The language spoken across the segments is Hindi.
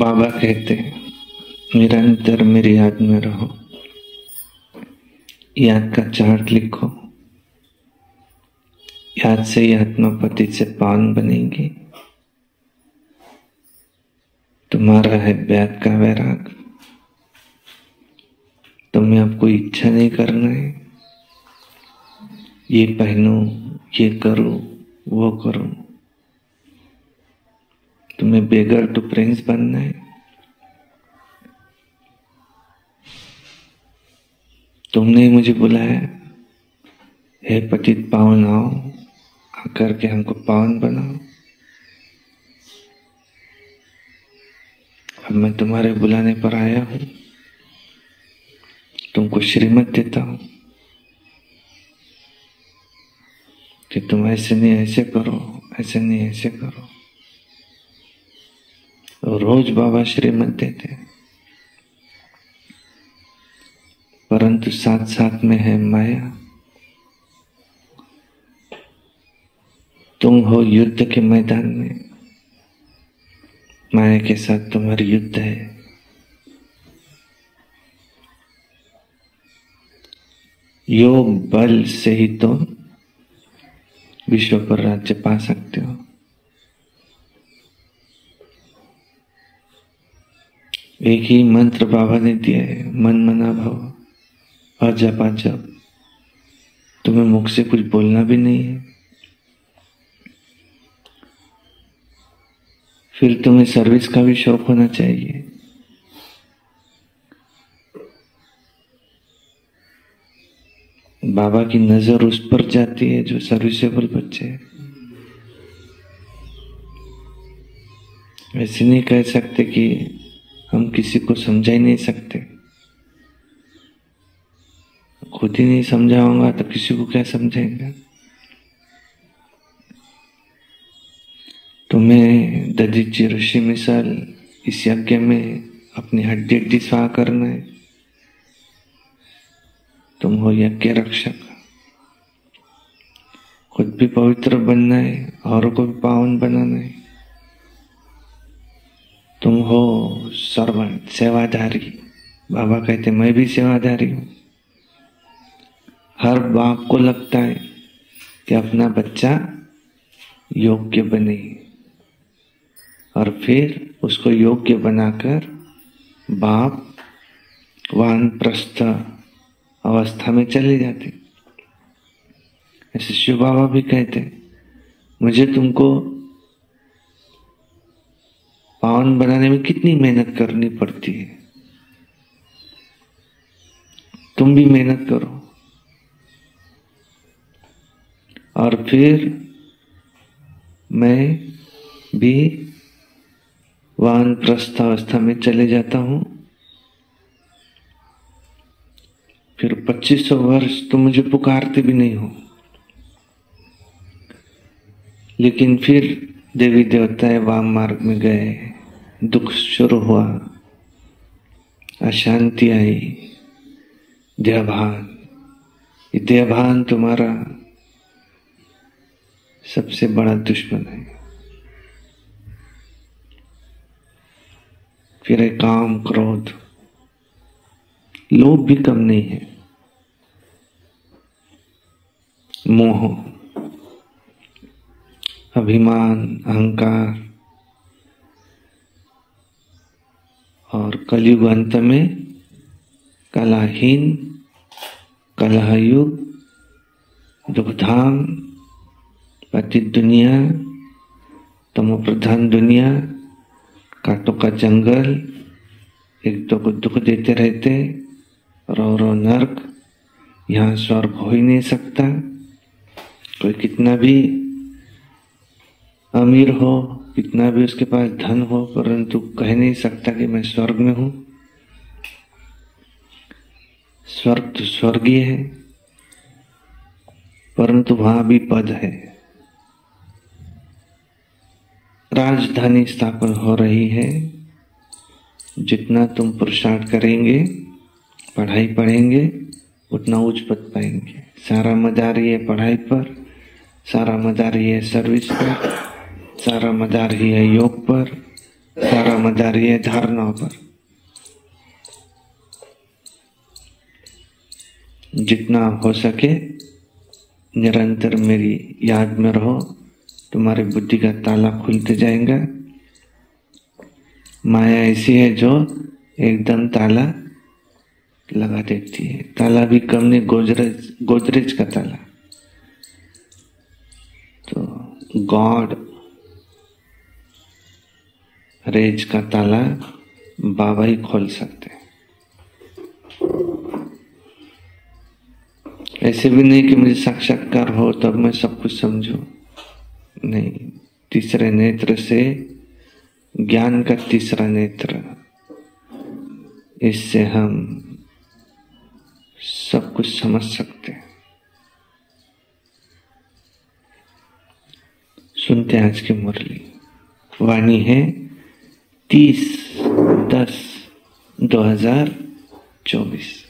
बाबा कहते हैं निरंतर मेरी याद में रहो, याद का चार्ट लिखो, याद से ही आत्मा पति से पावन बनेगी। तुम्हारा है व्याग का वैराग, तुम्हें अब कोई इच्छा नहीं करना है ये पहनूं, ये करूं, वो करूं। तुम्हें बेगर टू प्रिंस बनना है। तुमने ही मुझे बुलाया, हे पतित पावन आओ, आकर के हमको पावन बनाओ। अब मैं तुम्हारे बुलाने पर आया हूं, तुमको श्रीमत देता हूं कि तुम ऐसे नहीं ऐसे करो, ऐसे नहीं ऐसे करो। तो रोज बाबा श्रीमत देते हैं, परंतु साथ साथ में है माया। तुम हो युद्ध के मैदान में, माया के साथ तुम्हारी युद्ध है। योग बल से ही तुम विश्व पर राज्य पा सकते हो। एक ही मंत्र बाबा ने दिया है, मन मना भव, अजप अजप। तुम्हें मुख से कुछ बोलना भी नहीं है। फिर तुम्हें सर्विस का भी शौक होना चाहिए। बाबा की नजर उस पर जाती है जो सर्विसेबल बच्चे हैं। ऐसे नहीं कह सकते कि हम किसी को समझा ही नहीं सकते। खुद ही नहीं समझाऊंगा तो किसी को क्या समझाएंगे। तुम्हें दधीचि ऋषि मिसाल इस यज्ञ में अपनी हड्डी हड्डी स्वाह करना है। तुम हो यज्ञ रक्षक, खुद भी पवित्र बनना है, औरों को भी पावन बनाना है। तुम हो सर्वेंट, सेवाधारी। बाबा कहते मैं भी सेवाधारी हूं। हर बाप को लगता है कि अपना बच्चा योग्य बने और फिर उसको योग्य बनाकर बाप वानप्रस्थ अवस्था में चले जाते। ऐसे शिव बाबा भी कहते मुझे तुमको पावन बनाने में कितनी मेहनत करनी पड़ती है, तुम भी मेहनत करो। और फिर मैं भी वानप्रस्थ अवस्था में चले जाता हूं। फिर 2500 वर्ष तुम मुझे पुकारते भी नहीं हो, लेकिन फिर देवी देवताएं वाम मार्ग में गए, दुख शुरू हुआ, अशांति आई, देहभान। ये देहभान तुम्हारा सबसे बड़ा दुश्मन है। फिर है काम, क्रोध, लोभ भी कम नहीं है, मोह, अभिमान, अहंकार, और कलयुग अंत में कलहहीन, कलहयुग, दुखधाम, पतित दुनिया, तमो प्रधान दुनिया, कांटों का जंगल, एक दो को दुख देते रहते, रो रो नर्क। यहाँ स्वर्ग हो ही नहीं सकता। कोई कितना भी अमीर हो, कितना भी उसके पास धन हो, परंतु कह नहीं सकता कि मैं स्वर्ग में हूं। स्वर्ग तो स्वर्गीय है, परंतु वहां भी पद है। राजधानी स्थापन हो रही है। जितना तुम पुरुषार्थ करेंगे, पढ़ाई पढ़ेंगे, उतना उच्च पद पाएंगे। सारा मदार ही है पढ़ाई पर, सारा मदार ही है सर्विस पर, सारा मदार ही है योग पर, सारा मदार ये धारणाओं पर। जितना हो सके निरंतर मेरी याद में रहो, तुम्हारी बुद्धि का ताला खुलते जाएगा। माया ऐसी है जो एकदम ताला लगा देती है। ताला भी कम नहीं, गोदरेज का ताला। तो गॉड रेज का ताला बाबा ही खोल सकते हैं। ऐसे भी नहीं कि मुझे साक्षात्कार हो तब मैं सब कुछ समझूं, नहीं। तीसरे नेत्र से, ज्ञान का तीसरा नेत्र, इससे हम सब कुछ समझ सकते हैं। सुनते हैं आज की मुरली। वाणी है 30/10/2024।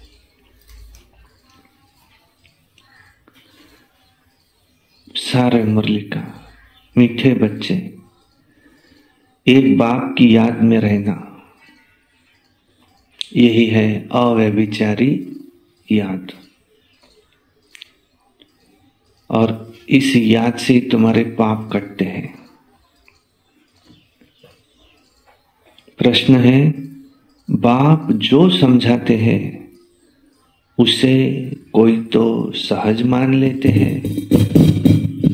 सारे मुरली का, मीठे बच्चे, एक बाप की याद में रहना, यही है अव्यभिचारी याद। और इस याद से तुम्हारे पाप कटते हैं। प्रश्न है, बाप जो समझाते हैं उसे कोई तो सहज मान लेते हैं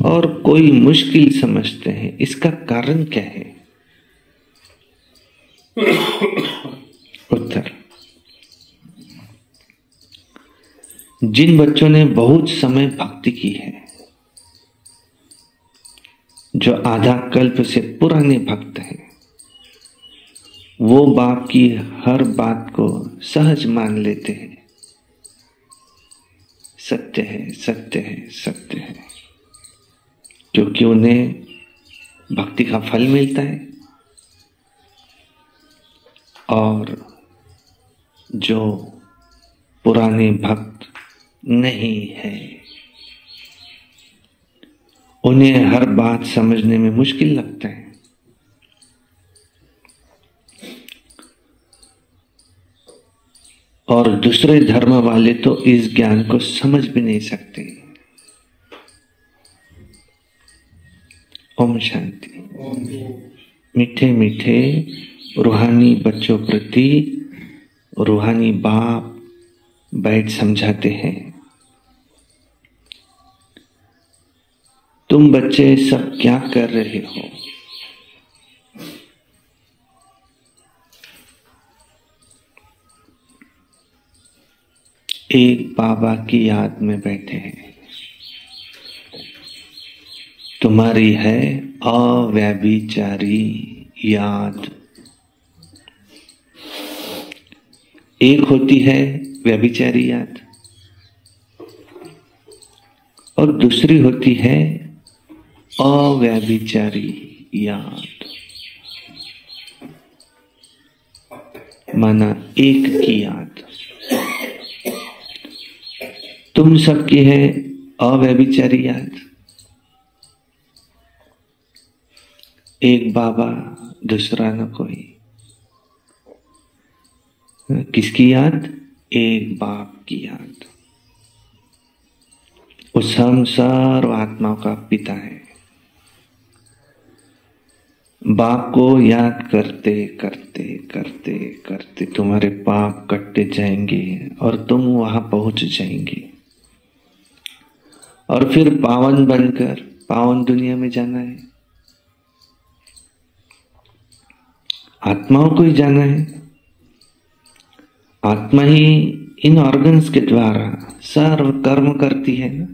और कोई मुश्किल समझते हैं। इसका कारण क्या है? उत्तर, जिन बच्चों ने बहुत समय भक्ति की है, जो आधा कल्प से पुराने भक्त हैं, वो बाप की हर बात को सहज मान लेते हैं। सत्य है, सत्य है, सत्य है, क्योंकि उन्हें भक्ति का फल मिलता है। और जो पुराने भक्त नहीं है, उन्हें हर बात समझने में मुश्किल लगता है। और दूसरे धर्म वाले तो इस ज्ञान को समझ भी नहीं सकते। ओम शांति। मीठे मीठे रूहानी बच्चों प्रति रूहानी बाप बैठ समझाते हैं। तुम बच्चे सब क्या कर रहे हो? एक बाबा की याद में बैठे हैं। तुम्हारी है अव्यभिचारी याद। एक होती है व्यभिचारी याद और दूसरी होती है अव्यभिचारी याद। माना एक की याद। तुम सबकी है अव्यभिचारी याद। एक बाबा, दूसरा न कोई। किसकी याद? एक बाप की याद। उस हम सर्व आत्माओं का पिता है। बाप को याद करते करते करते करते तुम्हारे पाप कटते जाएंगे और तुम वहां पहुंच जाएंगे। और फिर पावन बनकर पावन दुनिया में जाना है। आत्माओं को ही जाना है। आत्मा ही इन ऑर्गन्स के द्वारा सर्व कर्म करती है ना।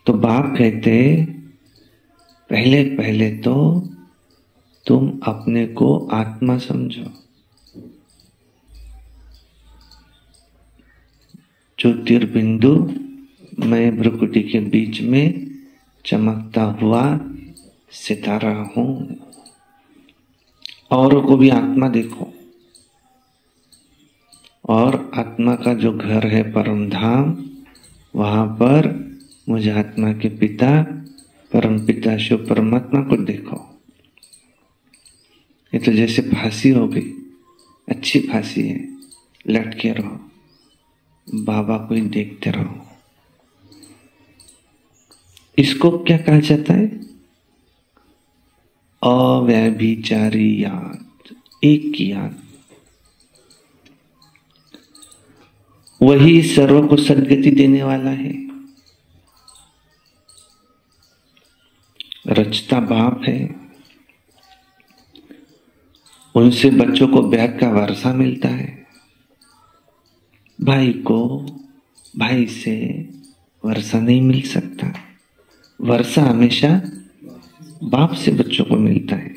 तो बाप कहते, पहले पहले तो तुम अपने को आत्मा समझो। ज्योतिर्बिंदु मैं भ्रुकुटी के बीच में चमकता हुआ सितारा हूं। औरों को भी आत्मा देखो। और आत्मा का जो घर है परम धाम, वहां पर मुझे आत्मा के पिता परम पिता शिव परमात्मा को देखो। ये तो जैसे फांसी हो गई, अच्छी फांसी है, लटके रहो, बाबा को ही देखते रहो। इसको क्या कहा जाता है? अव्यभिचारी याद, एक की याद। वही सर्व को सद्गति देने वाला है। रचता बाप है, उनसे बच्चों को ब्याह का वर्षा मिलता है। भाई को भाई से वर्षा नहीं मिल सकता, वर्षा हमेशा बाप से बच्चों को मिलता है।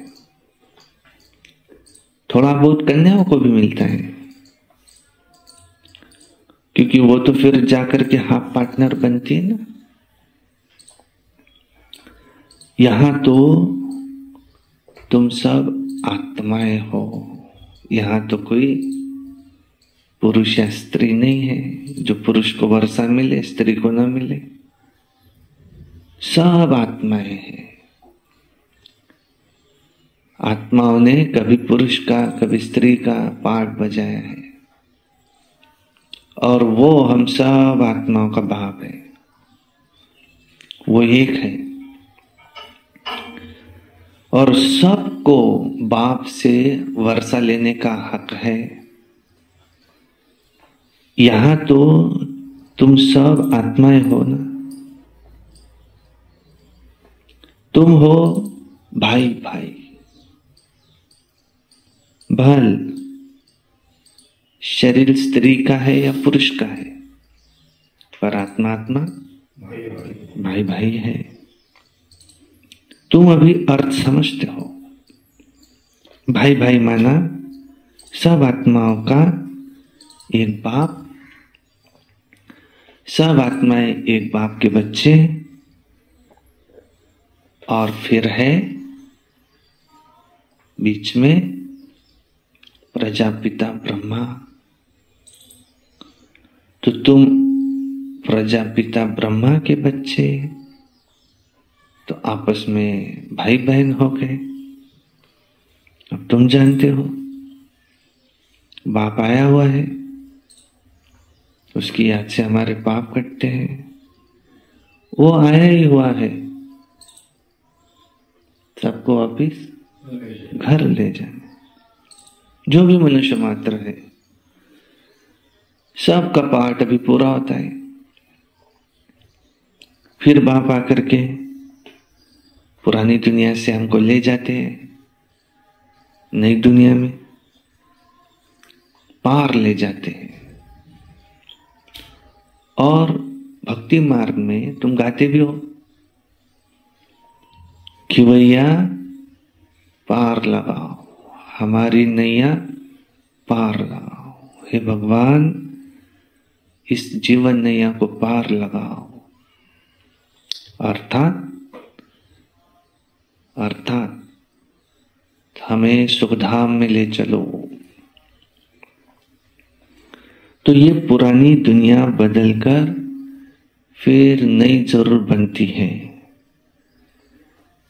थोड़ा बहुत कन्याओं को भी मिलता है, क्योंकि वो तो फिर जाकर के हाफ पार्टनर बनती है ना। यहां तो तुम सब आत्माएं हो, यहां तो कोई पुरुष या स्त्री नहीं है जो पुरुष को वर्षा मिले स्त्री को ना मिले। सब आत्माएं हैं। आत्माओं ने कभी पुरुष का कभी स्त्री का पार्ट बजाया है, और वो हम सब आत्माओं का बाप है, वो एक है। और सबको बाप से वर्षा लेने का हक है। यहां तो तुम सब आत्माएं हो ना, तुम हो भाई भाई। भल शरीर स्त्री का है या पुरुष का है, पर आत्मा आत्मा भाई भाई है। तुम अभी अर्थ समझते हो। भाई भाई माना सब आत्माओं का एक बाप, सब आत्माएं एक बाप के बच्चे, और फिर है बीच में प्रजापिता ब्रह्मा। तो तुम प्रजापिता ब्रह्मा के बच्चे, तो आपस में भाई बहन हो गए। अब तुम जानते हो बाप आया हुआ है, उसकी याद से हमारे पाप कटते हैं। वो आया ही हुआ है, सबको वापिस घर ले जाए। जो भी मनुष्य मात्र है, सबका पाठ अभी पूरा होता है। फिर बाप आकर के पुरानी दुनिया से हमको ले जाते हैं, नई दुनिया में पार ले जाते हैं। और भक्ति मार्ग में तुम गाते भी हो कि भैया पार लगाओ, हमारी नैया पार लगाओ। हे भगवान, इस जीवन नैया को पार लगाओ। अर्थात हमें सुखधाम में ले चलो। तो ये पुरानी दुनिया बदलकर फिर नई जरूर बनती है।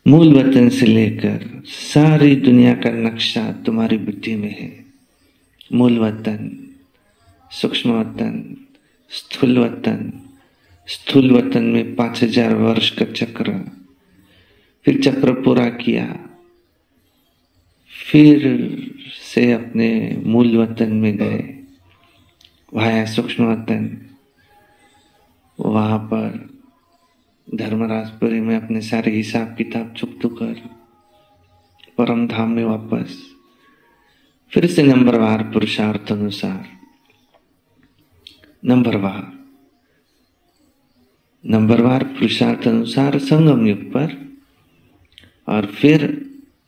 मूल वतन से लेकर सारी दुनिया का नक्शा तुम्हारी बुद्धि में है। मूल वतन, सूक्ष्म वतन, स्थूल वतन। स्थूल वतन में 5000 वर्ष का चक्र, फिर चक्र पूरा किया, फिर से अपने मूल वतन में गए, वहां सूक्ष्म वतन, वहां पर धर्मराजपुरी में अपने सारे हिसाब किताब चुकता कर परम धाम में वापस, फिर से नंबरवार पुरुषार्थ अनुसार नंबरवार पुरुषार्थ अनुसार संगम युग पर, और फिर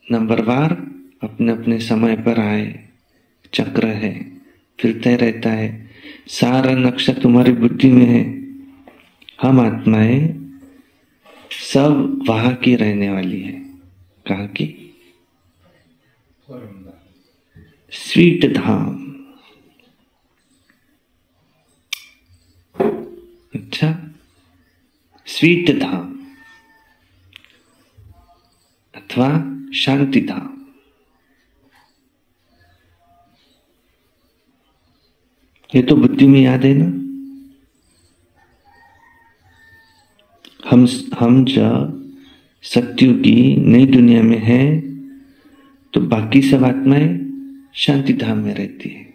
नंबरवार अपने अपने समय पर आए। चक्र है, फिरते रहता है। सारा नक्शा तुम्हारी बुद्धि में है। हम आत्माएं सब वहां की रहने वाली है। कहाँ की? स्वीट धाम। अच्छा, स्वीट धाम अथवा शांति धाम। ये तो बुद्धि में याद है ना। हम जब सत्युगी नई दुनिया में है तो बाकी सब आत्माएं शांति धाम में रहती है।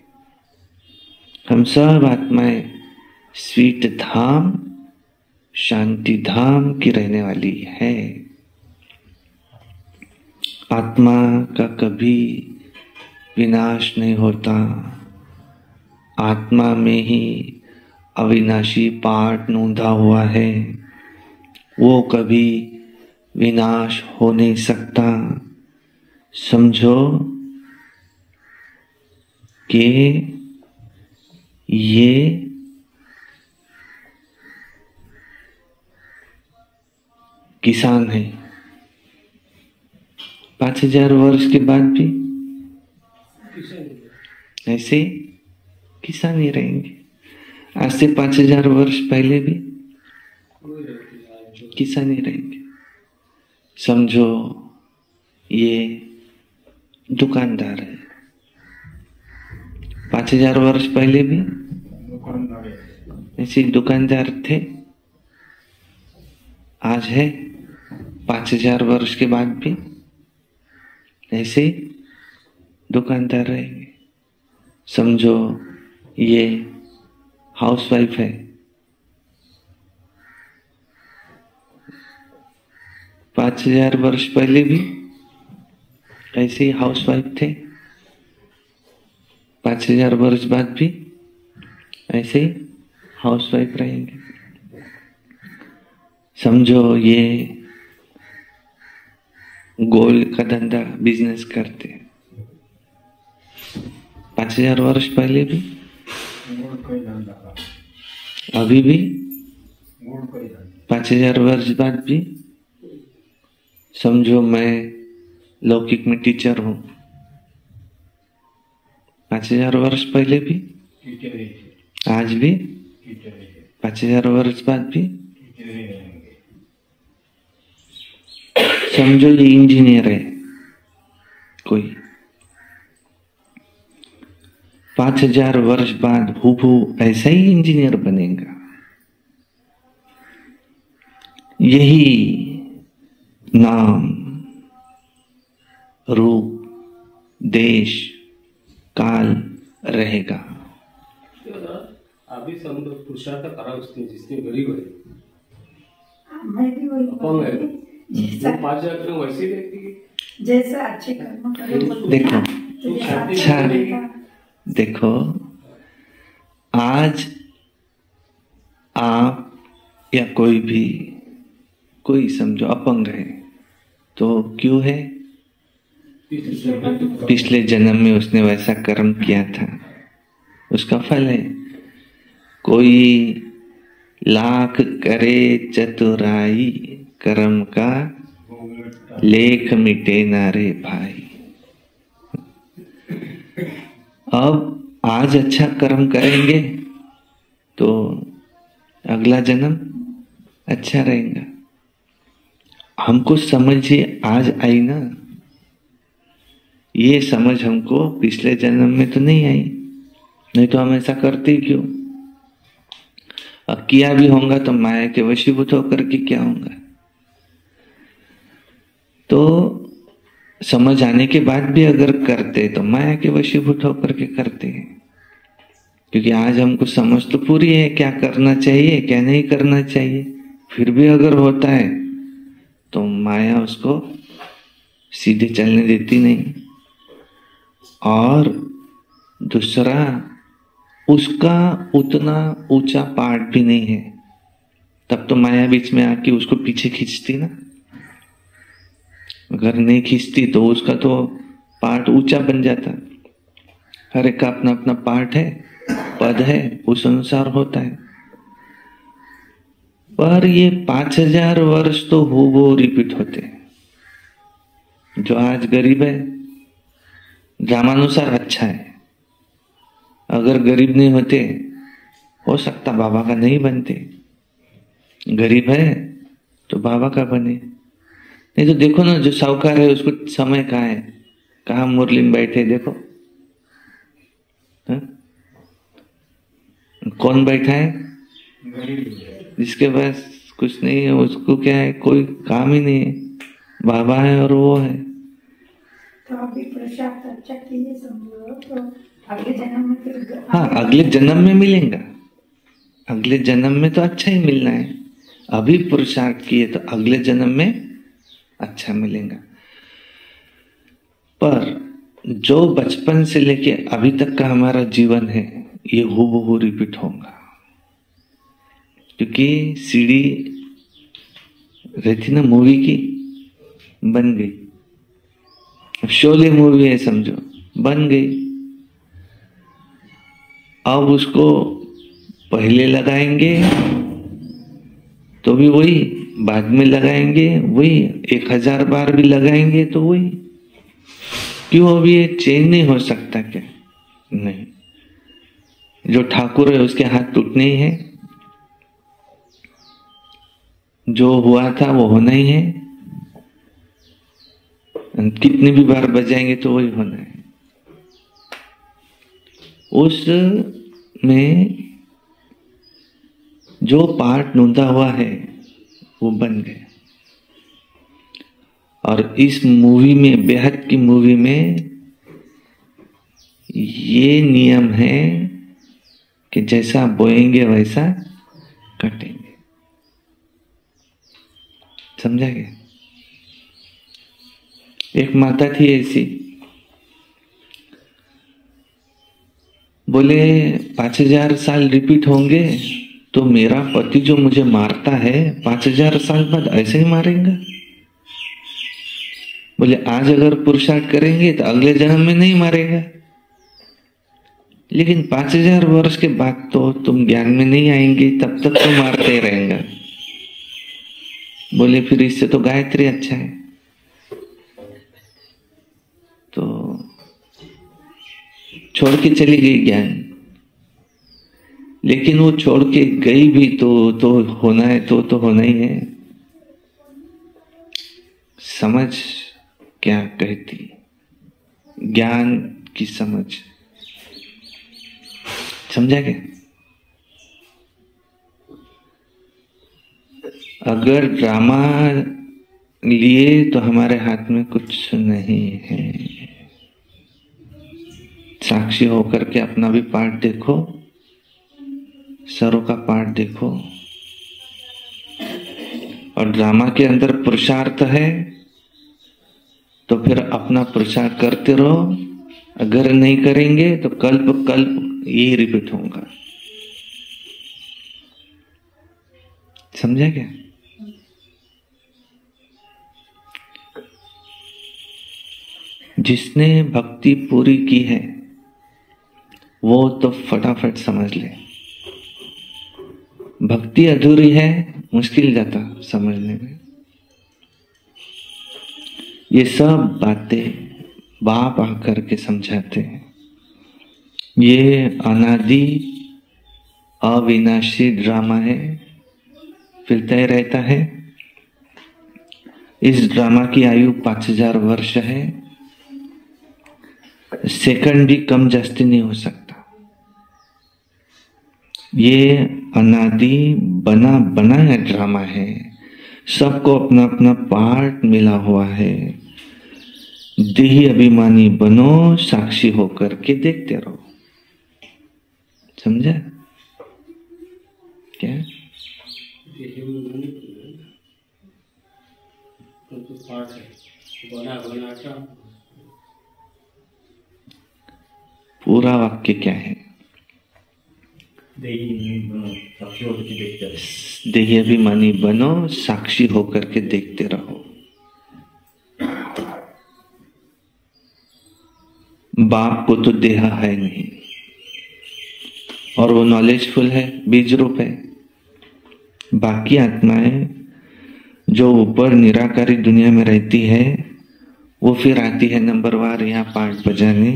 हम सब आत्माएं स्वीट धाम, शांति धाम की रहने वाली है। आत्मा का कभी विनाश नहीं होता। आत्मा में ही अविनाशी पार्ट नूंधा हुआ है, वो कभी विनाश हो नहीं सकता। समझो कि ये किसान है, 5000 वर्ष के बाद भी ऐसे किसान ही रहेंगे। आज से 5000 वर्ष पहले भी किसान ही रहेंगे। समझो ये दुकानदार है, 5000 वर्ष पहले भी ऐसे दुकानदार थे, आज है, 5000 वर्ष के बाद भी ऐसे दुकानदार रहेंगे। समझो ये हाउसवाइफ है, 5000 वर्ष पहले भी ऐसे ही हाउसवाइफ थे, 5000 वर्ष बाद भी ऐसे ही हाउसवाइफ रहेंगे। समझो ये गोल्ड का धंधा बिजनेस करते, 5000 वर्ष पहले भी, अभी भी, 5000 वर्ष बाद भी। समझो मैं लौकिक में टीचर हूं, 5000 वर्ष पहले भी, आज भी, 5000 वर्ष बाद भी। समझो ये इंजीनियर है कोई, 5000 वर्ष बाद हूबहू ऐसा ही इंजीनियर बनेगा। यही नाम, रूप, देश, काल रहेगा। अभी समझो पुरुषार्थ करा उसने, जिसने गरीब है, मैं भी वही अपंग है, वो 5000 कर्म वैसे देखती है जैसा अच्छे कर्म करो। देखो तो अच्छा, देखो आज आप या कोई भी, कोई समझो अपंग है तो क्यों है? पिछले जन्म में उसने वैसा कर्म किया था, उसका फल है। कोई लाख करे चतुराई, कर्म का लेख मिटे ना रे भाई। अब आज अच्छा कर्म करेंगे तो अगला जन्म अच्छा रहेगा। हमको समझ ही आज आई ना, ये समझ हमको पिछले जन्म में तो नहीं आई, नहीं तो हम ऐसा करते ही क्यों? अब किया भी होगा तो माया के वशीभूत होकर के क्या होगा? तो समझ आने के बाद भी अगर करते तो माया के वशीभूत होकर के करते हैं, क्योंकि आज हमको समझ तो पूरी है क्या करना चाहिए क्या नहीं करना चाहिए। फिर भी अगर होता है तो माया उसको सीधे चलने देती नहीं। और दूसरा, उसका उतना ऊंचा पार्ट भी नहीं है, तब तो माया बीच में आके उसको पीछे खींचती ना। अगर नहीं खींचती तो उसका तो पार्ट ऊंचा बन जाता। हर एक का अपना अपना पार्ट है, पद है, उस अनुसार होता है। पर ये 5000 वर्ष तो वो रिपीट होते हैं। जो आज गरीब है ड्रामानुसार अच्छा है, अगर गरीब नहीं होते हो सकता बाबा का नहीं बनते। गरीब है तो बाबा का बने। नहीं तो देखो ना, जो साहूकार है उसको समय कहाँ है, कहाँ मुरली में बैठे देखो। कौन बैठा है? जिसके पास कुछ नहीं है उसको क्या है, कोई काम ही नहीं है, बाबा है और वो है। तो अभी प्रसाद अच्छा कीजिए समझो तो अगले जन्म में फिर हाँ, अगले जन्म में मिलेगा। अगले जन्म में तो अच्छा ही मिलना है। अभी पुरुषार्थ किए तो अगले जन्म में अच्छा मिलेगा। पर जो बचपन से लेके अभी तक का हमारा जीवन है ये हूबहू रिपीट होगा, क्योंकि सीढ़ी रहती ना मूवी की, बन गई। अब शोले मूवी है समझो, बन गई। अब उसको पहले लगाएंगे तो भी वही, बाद में लगाएंगे वही, 1000 बार भी लगाएंगे तो वही। क्यों? अभी ये चेंज नहीं हो सकता क्या? नहीं, जो ठाकुर है उसके हाथ टूटने ही है, जो हुआ था वो होना ही है, कितनी भी बार बजाएंगे तो वही होना है। उस में जो पार्ट नूंदा हुआ है वो बन गए। और इस मूवी में, बेहद की मूवी में, ये नियम है कि जैसा बोएंगे वैसा कटेंगे। समझा गया? एक माता थी ऐसी, बोले 5000 साल रिपीट होंगे तो मेरा पति जो मुझे मारता है 5000 साल बाद ऐसे ही मारेगा। बोले आज अगर पुरुषार्थ करेंगे तो अगले जन्म में नहीं मारेगा, लेकिन 5000 वर्ष के बाद तो तुम ज्ञान में नहीं आएंगे, तब तक तो मारते ही रहेगा। बोले फिर इससे तो गायत्री अच्छा है। तो छोड़ के चली गई ज्ञान, लेकिन वो छोड़ के गई भी तो होना है, तो होना ही है। समझ क्या कहती, ज्ञान की समझ। समझा क्या? अगर ड्रामा लिए तो हमारे हाथ में कुछ नहीं है। साक्षी होकर के अपना भी पार्ट देखो, सरों का पार्ट देखो। और ड्रामा के अंदर पुरुषार्थ है तो फिर अपना पुरुषार्थ करते रहो। अगर नहीं करेंगे तो कल्प कल्प यही रिपीट होगा। समझा क्या? जिसने भक्ति पूरी की है वो तो फटाफट समझ ले। भक्ति अधूरी है, मुश्किल जाता समझने में। ये सब बातें बाप आकर के समझाते हैं। ये अनादि अविनाशी ड्रामा है, फिरता ही रहता है। इस ड्रामा की आयु 5000 वर्ष है। सेकंड भी कम जास्ती नहीं हो सकता। ये अनादि बना बनाया ड्रामा है। सबको अपना अपना पार्ट मिला हुआ है। देही अभिमानी बनो, साक्षी होकर के देखते रहो। समझा क्या? पूरा वाक्य क्या है? देही अभिमानी बनो, साक्षी होकर के देखते रहो। बाप को तो देह है नहीं और वो नॉलेजफुल है, बीज रूप है। बाकी आत्माएं जो ऊपर निराकारी दुनिया में रहती है वो फिर आती है नंबरवार यहाँ पार्ट बजाने।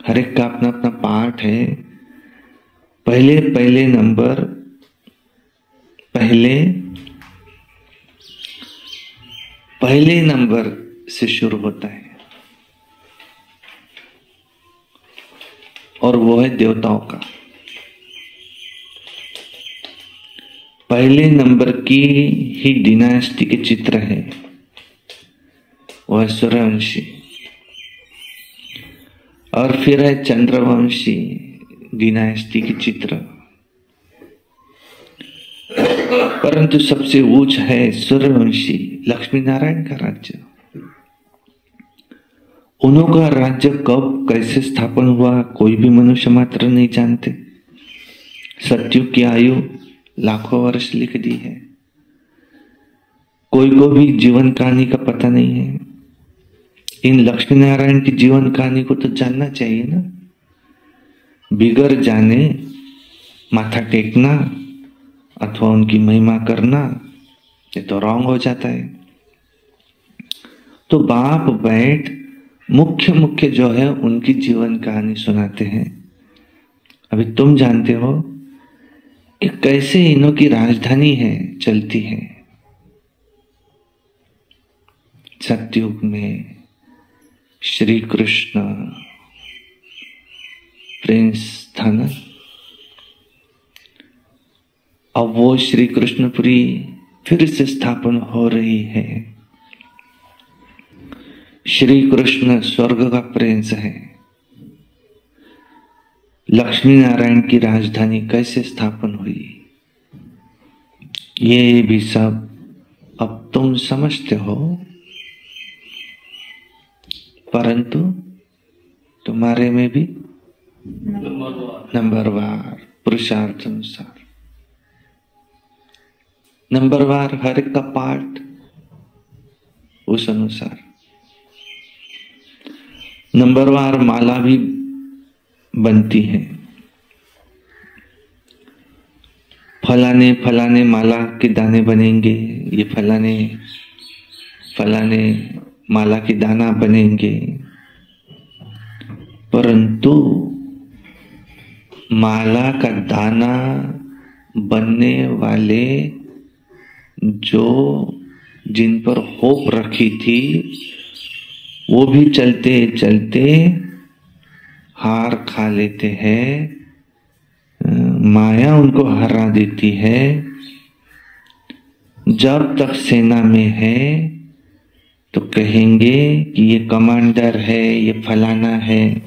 हर एक का अपना अपना पार्ट है। पहले नंबर पहले नंबर से शुरू होता है और वो है देवताओं का। पहले नंबर की ही डिनास्टी के चित्र है, वह सूर्यवंशी, और फिर है चंद्रवंशी डिनास्टी के चित्र, परंतु सबसे ऊंच है सूर्यवंशी लक्ष्मी नारायण का राज्य। उनका राज्य कब कैसे स्थापन हुआ कोई भी मनुष्य मात्र नहीं जानते। सत्युग की आयु लाखों वर्ष लिख दी है, कोई को भी जीवन कहानी का पता नहीं है। इन लक्ष्मी नारायण की जीवन कहानी को तो जानना चाहिए ना। बिगर जाने माथा टेकना अथवा उनकी महिमा करना ये तो रॉन्ग हो जाता है। तो बाप बैठ मुख्य मुख्य जो है उनकी जीवन कहानी सुनाते हैं। अभी तुम जानते हो कि कैसे इन्हों की राजधानी है चलती है। सतयुग में श्री कृष्ण प्रिंस था ना, अब वो श्री कृष्णपुरी फिर से स्थापन हो रही है। श्री कृष्ण स्वर्ग का प्रिंस है। लक्ष्मी नारायण की राजधानी कैसे स्थापन हुई ये भी सब अब तुम समझते हो, परंतु तुम्हारे में भी नंबरवार पुरुषार्थ अनुसार नंबरवार हर एक का पार्ट उस अनुसार नंबरवार माला भी बनती है। फलाने फलाने माला के दाने बनेंगे, ये फलाने फलाने माला के दाना बनेंगे, परंतु माला का दाना बनने वाले जो जिन पर होप रखी थी वो भी चलते चलते हार खा लेते हैं, माया उनको हरा देती है। जब तक सेना में है तो कहेंगे कि ये कमांडर है, ये फलाना है,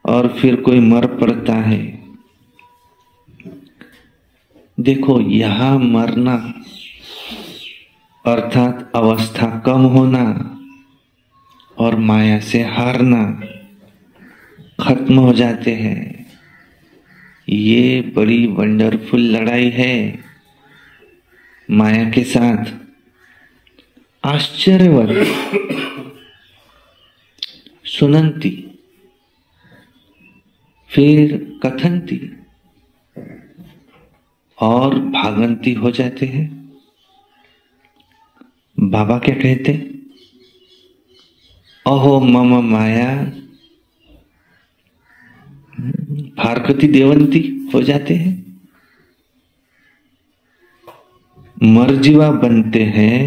और फिर कोई मर पड़ता है। देखो यहां मरना अर्थात अवस्था कम होना और माया से हारना खत्म हो जाते हैं। ये बड़ी वंडरफुल लड़ाई है माया के साथ। आश्चर्यवत सुनंती फिर कथनती और भागंती हो जाते हैं। बाबा क्या कहते? अहो मम माया फारकती देवंती हो जाते हैं, मर्जीवा बनते हैं,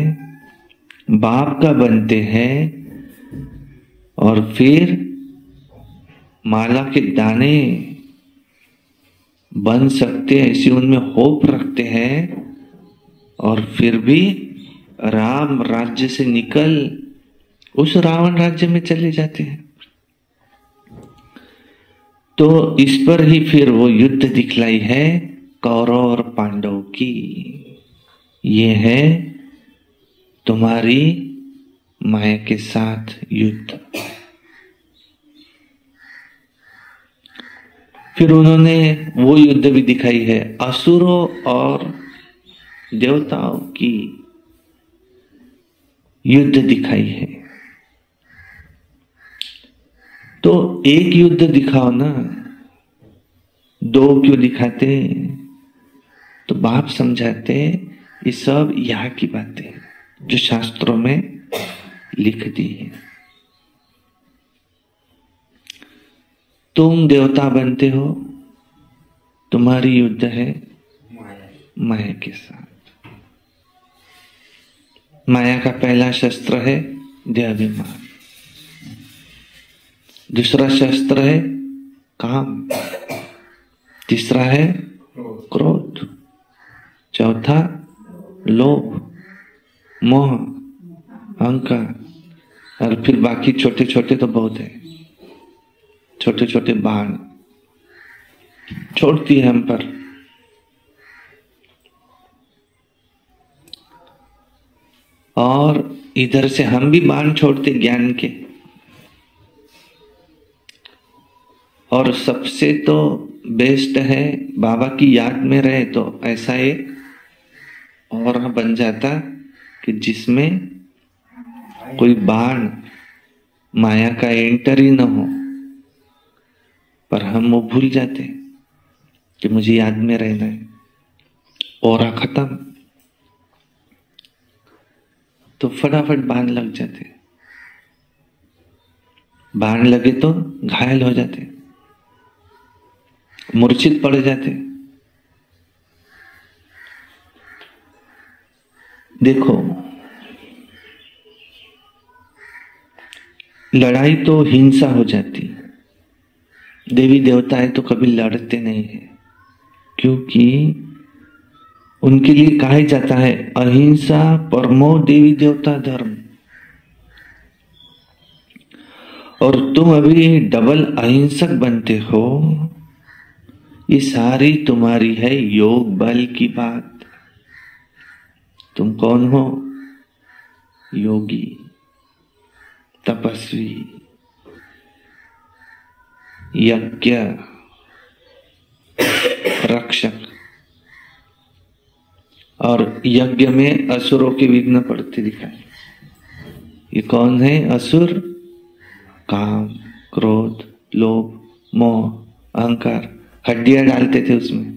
बाप का बनते हैं, और फिर माला के दाने बन सकते ऐसी उनमें होप रखते हैं, और फिर भी राम राज्य से निकल उस रावण राज्य में चले जाते हैं। तो इस पर ही फिर वो युद्ध दिखलाई है कौरव और पांडव की। ये है तुम्हारी माया के साथ युद्ध। फिर उन्होंने वो युद्ध भी दिखाई है असुरों और देवताओं की युद्ध दिखाई है। तो एक युद्ध दिखाओ ना, दो क्यों दिखाते? तो बाप समझाते ये सब यहाँ की बातें जो शास्त्रों में लिख दी है। तुम देवता बनते हो, तुम्हारी युद्ध है माया के साथ। माया का पहला शस्त्र है देहाभिमान, दूसरा शस्त्र है काम, तीसरा है क्रोध, चौथा लोभ, मोह, अहंकार, और फिर बाकी छोटे छोटे तो बहुत है, छोटे छोटे बाण छोड़ती है हम पर। और इधर से हम भी बाण छोड़ते ज्ञान के। और सबसे तो बेस्ट है बाबा की याद में रहे तो ऐसा एक और बन जाता कि जिसमें कोई बाण माया का एंटर ही न हो, पर हम वो भूल जाते कि मुझे याद में रहना है, और खत्म, तो फटाफट बाण लग जाते। बाण लगे तो घायल हो जाते, मूर्छित पड़ जाते। देखो, लड़ाई तो हिंसा हो जाती, देवी देवताएं तो कभी लड़ते नहीं है, क्योंकि उनके लिए कहा जाता है अहिंसा परमो देवी देवता धर्म। और तुम अभी डबल अहिंसक बनते हो, ये सारी तुम्हारी है योग बल की बात। तुम कौन हो? योगी, तपस्वी, यज्ञ रक्षक। और यज्ञ में असुरों के विघ्न पड़ते दिखाए। ये कौन है असुर? काम, क्रोध, लोभ, मोह, अहंकार, हड्डियां डालते थे उसमें।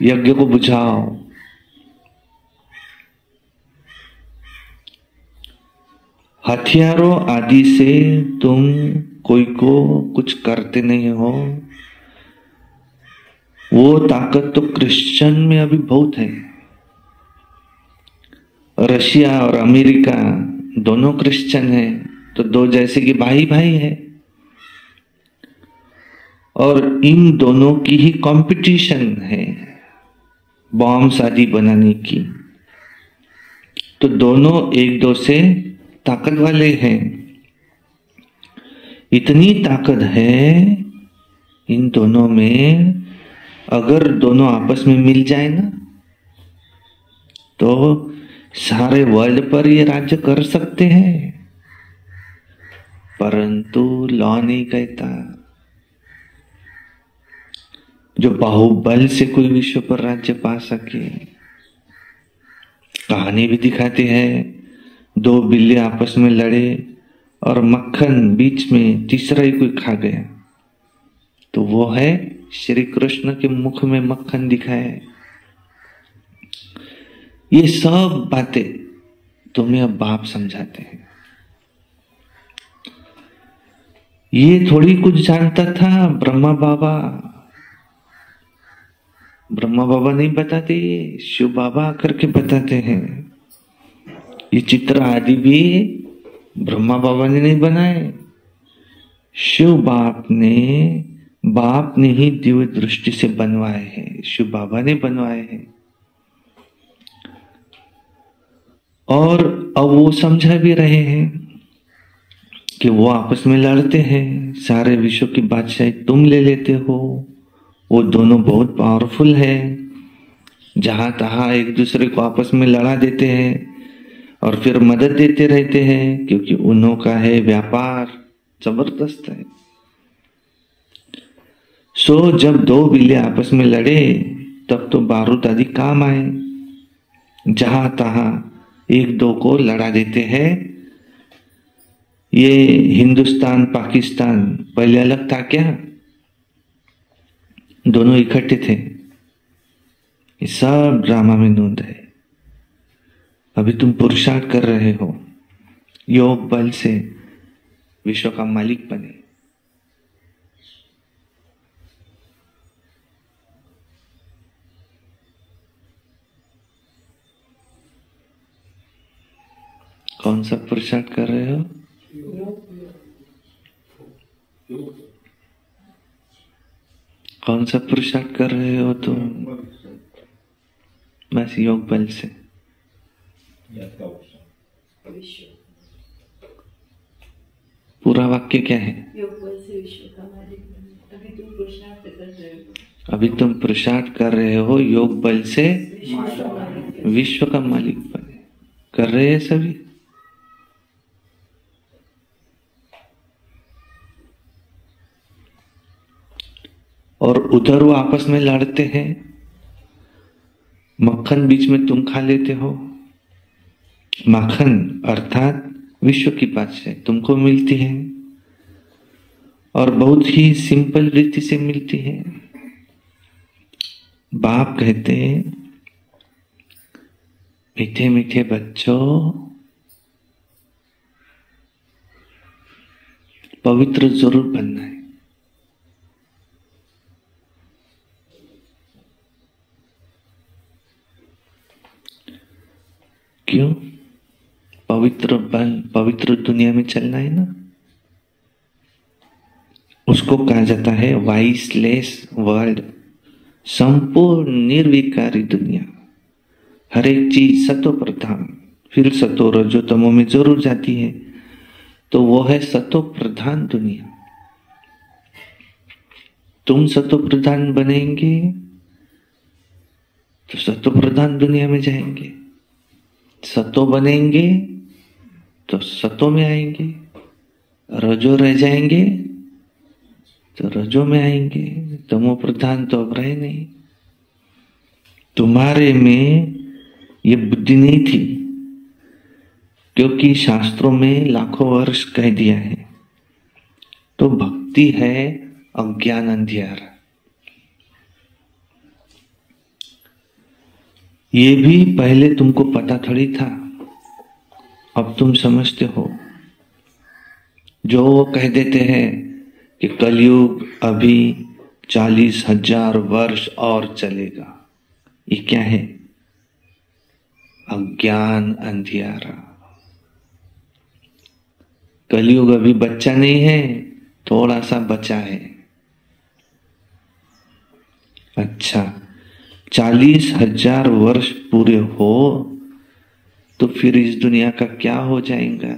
यज्ञ को बुझाओ। हथियारों आदि से तुम कोई को कुछ करते नहीं हो। वो ताकत तो क्रिश्चियन में अभी बहुत है। रशिया और अमेरिका दोनों क्रिश्चियन है, तो दो जैसे कि भाई भाई है, और इन दोनों की ही कंपटीशन है बॉम्ब आदि बनाने की। तो दोनों एक दो से ताकत वाले हैं। इतनी ताकत है इन दोनों में, अगर दोनों आपस में मिल जाए ना, तो सारे वर्ल्ड पर ये राज्य कर सकते हैं। परंतु लॉ नहीं कहता जो बाहुबल से कोई विश्व पर राज्य पा सके। कहानी भी दिखाते हैं, दो बिल्ली आपस में लड़े और मक्खन बीच में, तीसरा ही कोई खा गया। तो वो है श्री कृष्ण के मुख में मक्खन दिखाया। ये सब बातें तुम्हें अब बाप समझाते हैं। ये थोड़ी कुछ जानता था ब्रह्मा बाबा। ब्रह्मा बाबा नहीं बताते, ये शिव बाबा करके बताते हैं। ये चित्र आदि भी ब्रह्मा बाबा ने नहीं बनाए, शिव बाप ने ही दिव्य दृष्टि से बनवाए हैं, शिव बाबा ने बनवाए हैं। और अब वो समझा भी रहे हैं कि वो आपस में लड़ते हैं, सारे विश्व की बादशाही तुम ले लेते हो। वो दोनों बहुत पावरफुल है, जहां तहां एक दूसरे को आपस में लड़ा देते हैं और फिर मदद देते रहते हैं, क्योंकि उन्हों का है व्यापार जबरदस्त है। सो जब दो बिल्ली आपस में लड़े तब तो बारूद आदि काम आए, जहां तहां एक दो को लड़ा देते हैं। ये हिंदुस्तान पाकिस्तान पहले अलग था क्या? दोनों इकट्ठे थे। ये सब ड्रामा में नूंद है। अभी तुम पुरुषार्थ कर रहे हो योग बल से विश्व का मालिक बने। कौन सा पुरुषार्थ कर रहे हो? कौन सा पुरुषार्थ कर रहे हो तुम? बस योग बल से। पूरा वाक्य क्या है? योग बल से विश्व का मालिक बने। अभी तुम पुरुषार्थ कर रहे हो। अभी तुम पुरुषार्थ कर रहे हो योग बल से विश्व का मालिक बने। कर रहे हैं सभी। और उधर वो आपस में लड़ते हैं, मक्खन बीच में तुम खा लेते हो। माखन अर्थात विश्व की बात से तुमको मिलती है और बहुत ही सिंपल रीति से मिलती है। बाप कहते हैं, मीठे मीठे बच्चों, पवित्र जरूर बनना है। क्यों? पवित्र दुनिया में चलना है ना। उसको कहा जाता है वाइसलेस वर्ल्ड, संपूर्ण निर्विकारी दुनिया। हर एक चीज सतो प्रधान, फिर सतो रजो तमो में जरूर जाती है, तो वो है सतो प्रधान दुनिया। तुम सतो प्रधान बनेंगे तो सतो प्रधान दुनिया में जाएंगे, सतो बनेंगे तो सतो में आएंगे, रजो रह जाएंगे तो रजो में आएंगे। तमो प्रधान तो अब रहे नहीं। तुम्हारे में ये बुद्धि नहीं थी, क्योंकि शास्त्रों में लाखों वर्ष कह दिया है। तो भक्ति है अज्ञान अंधियारा। ये भी पहले तुमको पता थोड़ी था, अब तुम समझते हो। जो वो कह देते हैं कि कलयुग अभी 40,000 वर्ष और चलेगा, ये क्या है? अज्ञान अंधियारा। कलयुग अभी बच्चा नहीं है, थोड़ा सा बचा है। अच्छा, 40,000 वर्ष पूरे हो तो फिर इस दुनिया का क्या हो जाएगा?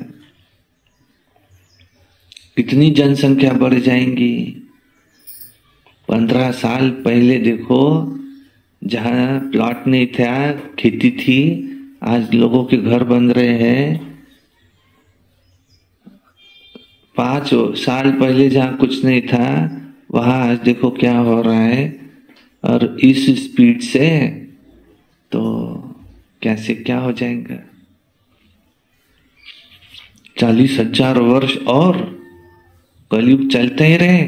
कितनी जनसंख्या बढ़ जाएंगी? 15 साल पहले देखो, जहां प्लॉट नहीं था, खेती थी, आज लोगों के घर बन रहे हैं। 5 साल पहले जहां कुछ नहीं था, वहां आज देखो क्या हो रहा है। और इस स्पीड से तो कैसे क्या हो जाएगा? 40,000 वर्ष और कलयुग चलते ही रहे,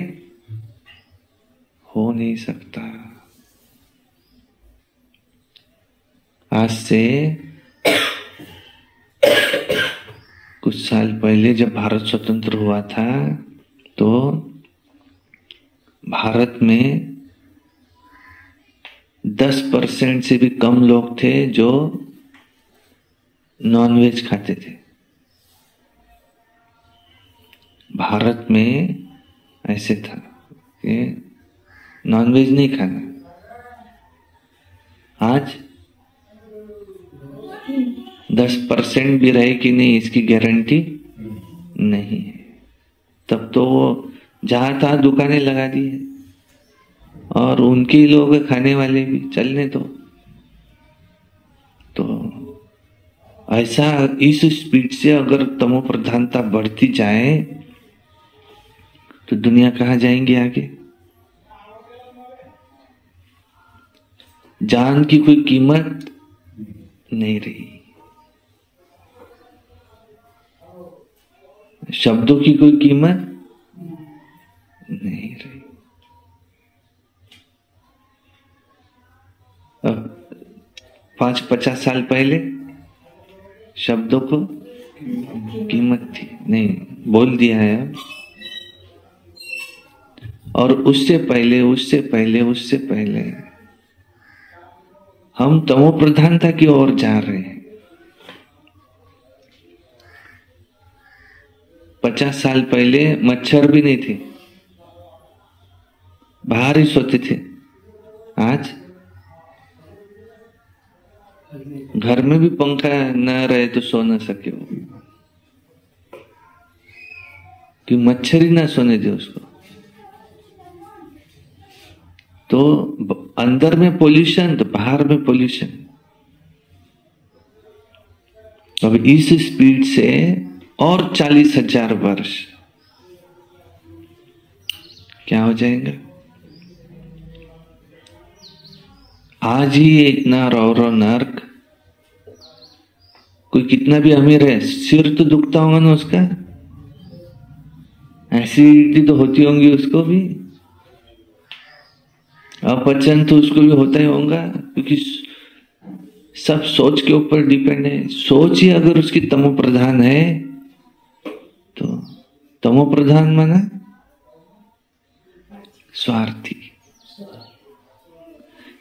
हो नहीं सकता। आज से कुछ साल पहले जब भारत स्वतंत्र हुआ था, तो भारत में 10% से भी कम लोग थे जो नॉनवेज खाते थे। भारत में ऐसे था कि नॉनवेज नहीं खाना। आज 10% भी रहे कि नहीं, इसकी गारंटी नहीं है। तब तो वो जहां था दुकानें लगा दी है, और उनके लोग खाने वाले भी चलने दो। तो ऐसा इस स्पीड से अगर तमो प्रधानता बढ़ती जाए तो दुनिया कहाँ जाएंगे आगे? जान की कोई कीमत नहीं रही, शब्दों की कोई कीमत नहीं रही। अब 50 साल पहले शब्दों को कीमत थी, नहीं, बोल दिया है अब। और उससे पहले हम तमो प्रधानता की ओर जा रहे हैं। 50 साल पहले मच्छर भी नहीं थे, बाहर ही सोते थे। आज घर में भी पंखा न रहे तो सो न सके वो, कि मच्छर ही ना सोने दे उसको। तो अंदर में पोल्यूशन तो बाहर में पोल्यूशन। अब इस स्पीड से और 40,000 वर्ष क्या हो जाएगा। आज ही इतना रो नर्क, कोई कितना भी अमीर है सिर तो दुखता होगा ना उसका, एसिडिटी तो होती होंगी उसको भी, अपचन तो उसको भी होता ही होगा, क्योंकि सब सोच के ऊपर डिपेंड है। सोच ही अगर उसकी तमो प्रधान है तो तमो प्रधान माना स्वार्थी,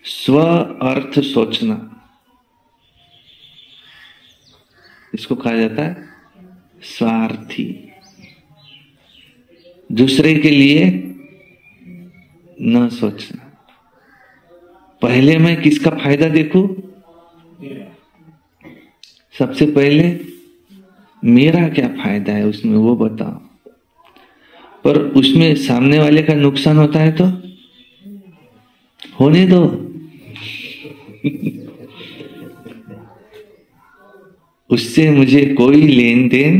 स्व अर्थ सोचना, इसको कहा जाता है स्वार्थी। दूसरे के लिए न सोचना, पहले मैं किसका फायदा देखूं, सबसे पहले मेरा क्या फायदा है उसमें वो बताओ। पर उसमें सामने वाले का नुकसान होता है तो होने दो। उससे मुझे कोई लेन देन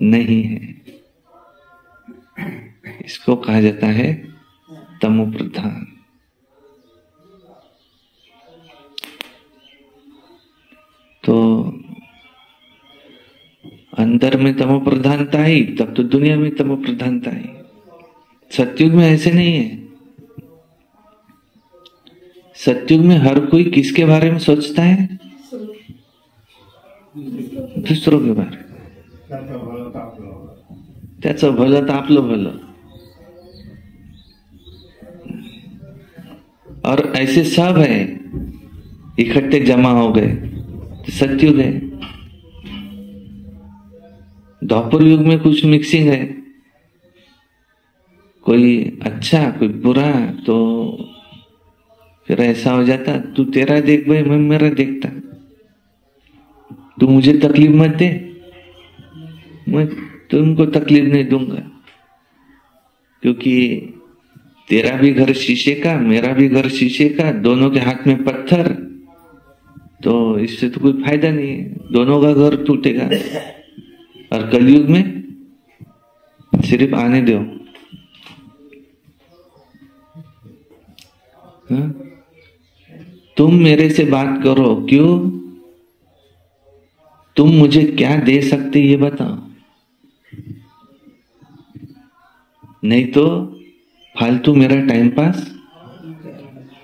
नहीं है। इसको कहा जाता है तमो प्रधान। तो अंदर में तमो प्रधानता आई तब तो दुनिया में तमो प्रधानता आई। सतयुग में ऐसे नहीं है। सतयुग में हर कोई किसके बारे में सोचता है, दुसरों के बारे में, त्याचं भलं तर आपलं भलं। और ऐसे सब है इकट्ठे जमा हो गए तो सतयुग है। द्वापर युग में कुछ मिक्सिंग है, कोई अच्छा कोई बुरा, तो फिर ऐसा हो जाता तू तेरा देख भाई मैं मेरा देखता, तू मुझे तकलीफ मत दे मैं तुमको तकलीफ नहीं दूंगा, क्योंकि तेरा भी घर शीशे का मेरा भी घर शीशे का, दोनों के हाथ में पत्थर, तो इससे तो कोई फायदा नहीं है, दोनों का घर टूटेगा। और कलयुग में सिर्फ आने दो, तुम मेरे से बात करो, क्यों, तुम मुझे क्या दे सकते ये बताओ, नहीं तो फालतू मेरा टाइम पास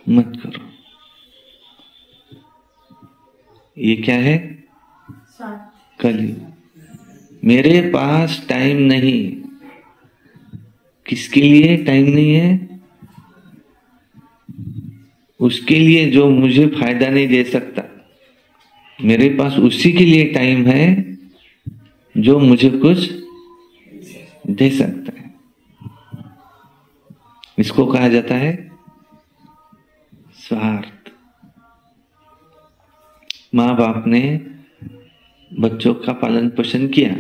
मत करो। ये क्या है, कलयुग। मेरे पास टाइम नहीं, किसके लिए टाइम नहीं है, उसके लिए जो मुझे फायदा नहीं दे सकता। मेरे पास उसी के लिए टाइम है जो मुझे कुछ दे सकता है। इसको कहा जाता है स्वार्थ। माँ बाप ने बच्चों का पालन पोषण किया,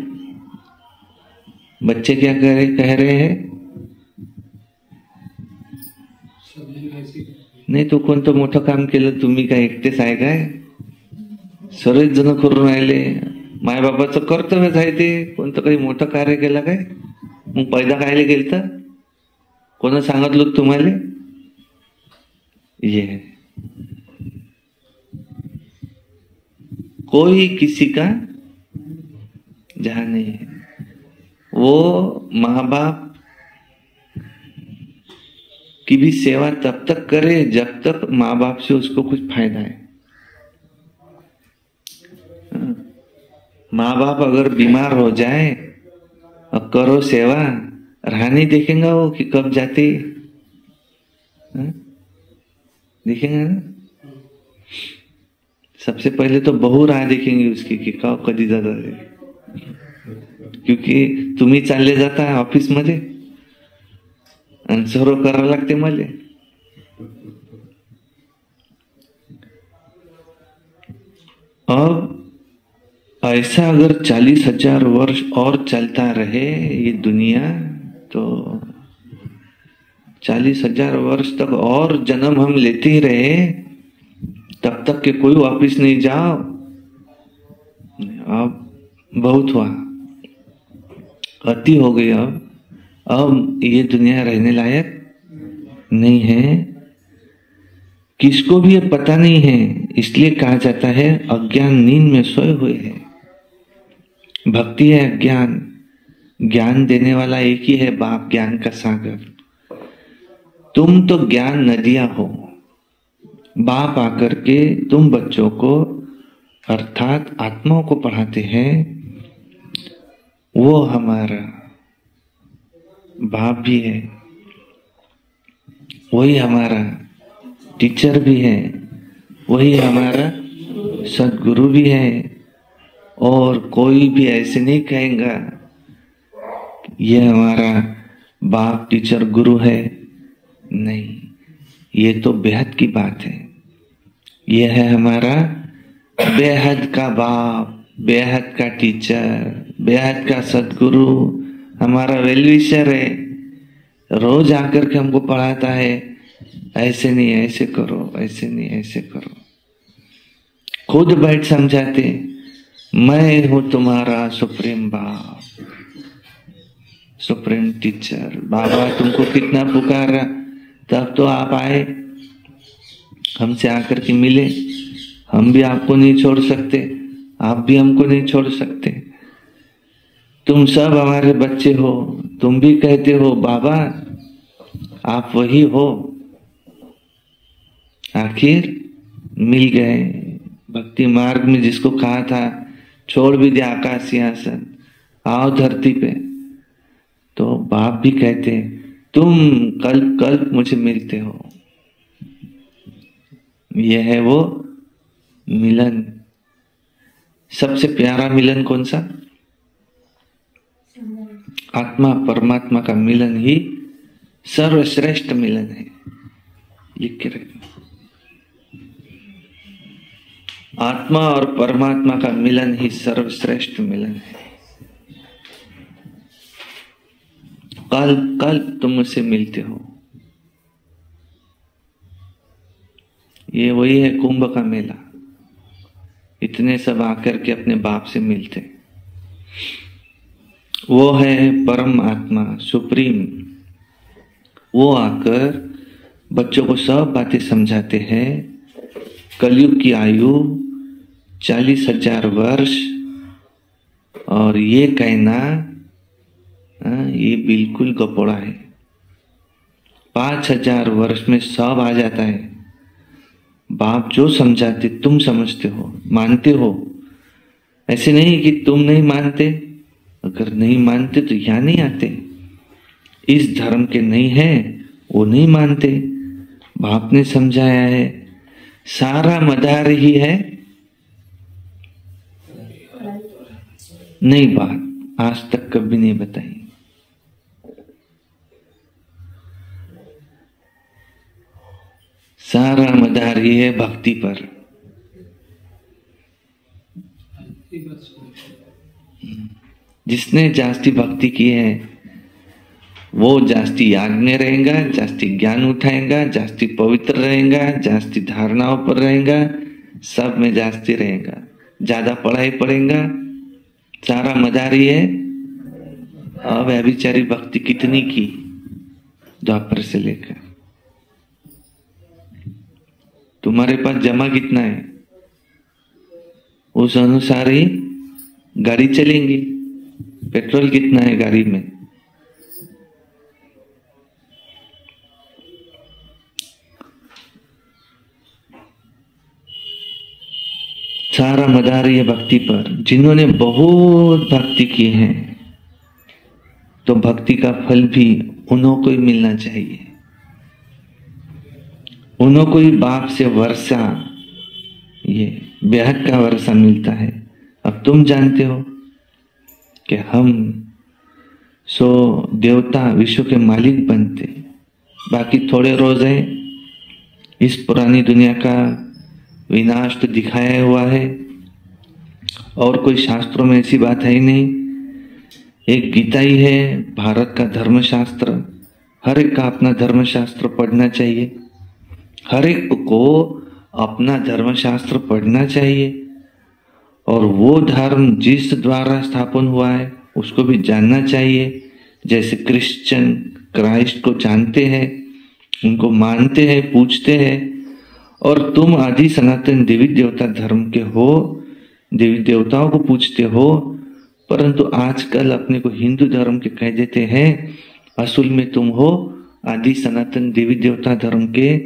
बच्चे क्या कह रहे हैं, नाही तो कोणतं मोठं काम केलं तुम्ही काय एकटेच आहे काय, सर्वच जण करून राहिले, माय बाबाचं कर्तव्यच आहे ते, कोणतं काही मोठं कार्य केलं काय, मग पैदा खायला गेलतं, कोण सांगितलं तुम्हाला, ये कोई किसी का जहां नहीं है। वो माँ बाप की भी सेवा तब तक करे जब तक माँ बाप से उसको कुछ फायदा है। माँ बाप अगर बीमार हो जाए और करो सेवा, राह नहीं देखेगा वो कि कब जाते, देखेंगे ना। सबसे पहले तो बहू राह देखेंगी उसकी कि कधी जाता है, क्योंकि तुम्ही चालले जाता है ऑफिस मध्ये आणि सर्व करावं लागते मले। अब ऐसा अगर 40,000 वर्ष और चलता रहे ये दुनिया, तो 40,000 वर्ष तक और जन्म हम लेते ही रहे, तब तक के कोई वापिस नहीं जाओ। अब बहुत हुआ, अति हो गई। अब ये दुनिया रहने लायक नहीं है। किसको भी ये पता नहीं है, इसलिए कहा जाता है अज्ञान नींद में सोए हुए हैं। भक्ति है अज्ञान, ज्ञान देने वाला एक ही है, बाप ज्ञान का सागर। तुम तो ज्ञान नदियां हो। बाप आकर के तुम बच्चों को अर्थात आत्माओं को पढ़ाते हैं। वो हमारा बाप भी है, वही हमारा टीचर भी है, वही हमारा सदगुरु भी है। और कोई भी ऐसे नहीं कहेगा ये हमारा बाप टीचर गुरु है, नहीं, ये तो बेहद की बात है। ये है हमारा बेहद का बाप, बेहद का टीचर, बेहद का सदगुरु, हमारा वेलविशर है। रोज आकर के हमको पढ़ाता है, ऐसे नहीं ऐसे करो, ऐसे नहीं ऐसे करो। खुद बैठ समझाते, मैं हूं तुम्हारा सुप्रीम बाप, सुप्रीम टीचर। बाबा तुमको कितना पुकारा, तब तो आप आए, हमसे आकर के मिले। हम भी आपको नहीं छोड़ सकते, आप भी हमको नहीं छोड़ सकते। तुम सब हमारे बच्चे हो, तुम भी कहते हो बाबा आप वही हो। आखिर मिल गए। भक्ति मार्ग में जिसको कहा था छोड़ भी दिया आकाश सिंहासन, आओ धरती पे, तो बाप भी कहते तुम कल्प कल्प मुझे मिलते हो। यह है वो मिलन। सबसे प्यारा मिलन कौन सा? आत्मा परमात्मा का मिलन ही सर्वश्रेष्ठ मिलन है। लिख के रखना, आत्मा और परमात्मा का मिलन ही सर्वश्रेष्ठ मिलन है। कल्प कल्प तुम मुझसे मिलते हो। ये वही है कुंभ का मेला। इतने सब आकर के अपने बाप से मिलते। वो है परम आत्मा सुप्रीम। वो आकर बच्चों को सब बातें समझाते हैं। कलयुग की आयु 40,000 वर्ष, और ये कहना ये बिल्कुल गपोड़ा है। 5,000 वर्ष में सब आ जाता है। बाप जो समझाते तुम समझते हो, मानते हो। ऐसे नहीं कि तुम नहीं मानते, अगर नहीं मानते तो यहां नहीं आते। इस धर्म के नहीं है वो नहीं मानते। बाप ने समझाया है, सारा मदार ही है। नहीं बात आज तक कभी नहीं बताई। सारा मदार ही है भक्ति पर। जिसने जास्ती भक्ति की है वो जास्ती याद में रहेगा, जास्ती ज्ञान उठाएगा, जास्ती पवित्र रहेगा, जास्ती धारणाओं पर रहेगा, सब में जास्ती रहेगा, ज्यादा पढ़ाई पढ़ेगा। सारा मदारी है। अब अभिचारी भक्ति कितनी की द्वापर से लेकर, तुम्हारे पास जमा कितना है उस अनुसार ही गाड़ी चलेंगी। पेट्रोल कितना है गाड़ी में, सारा मदार ये भक्ति पर। जिन्होंने बहुत भक्ति की है तो भक्ति का फल भी उन्हों को ही मिलना चाहिए। उन्हों को ही बाप से वर्षा, ये बेहद का वर्षा मिलता है। अब तुम जानते हो कि हम सो देवता विश्व के मालिक बनते, बाकी थोड़े रोज है। इस पुरानी दुनिया का विनाश तो दिखाया हुआ है, और कोई शास्त्रों में ऐसी बात है ही नहीं। एक गीता ही है, भारत का धर्मशास्त्र। हर एक का अपना धर्मशास्त्र पढ़ना चाहिए, हर एक को अपना धर्मशास्त्र पढ़ना चाहिए, और वो धर्म जिस द्वारा स्थापन हुआ है उसको भी जानना चाहिए। जैसे क्रिश्चियन क्राइस्ट को जानते हैं, उनको मानते हैं, पूजते हैं, और तुम आदि सनातन देवी देवता धर्म के हो, देवी देवताओं को पूजते हो, परंतु आजकल अपने को हिंदू धर्म के कह देते हैं। असल में तुम हो आदि सनातन देवी देवता धर्म के।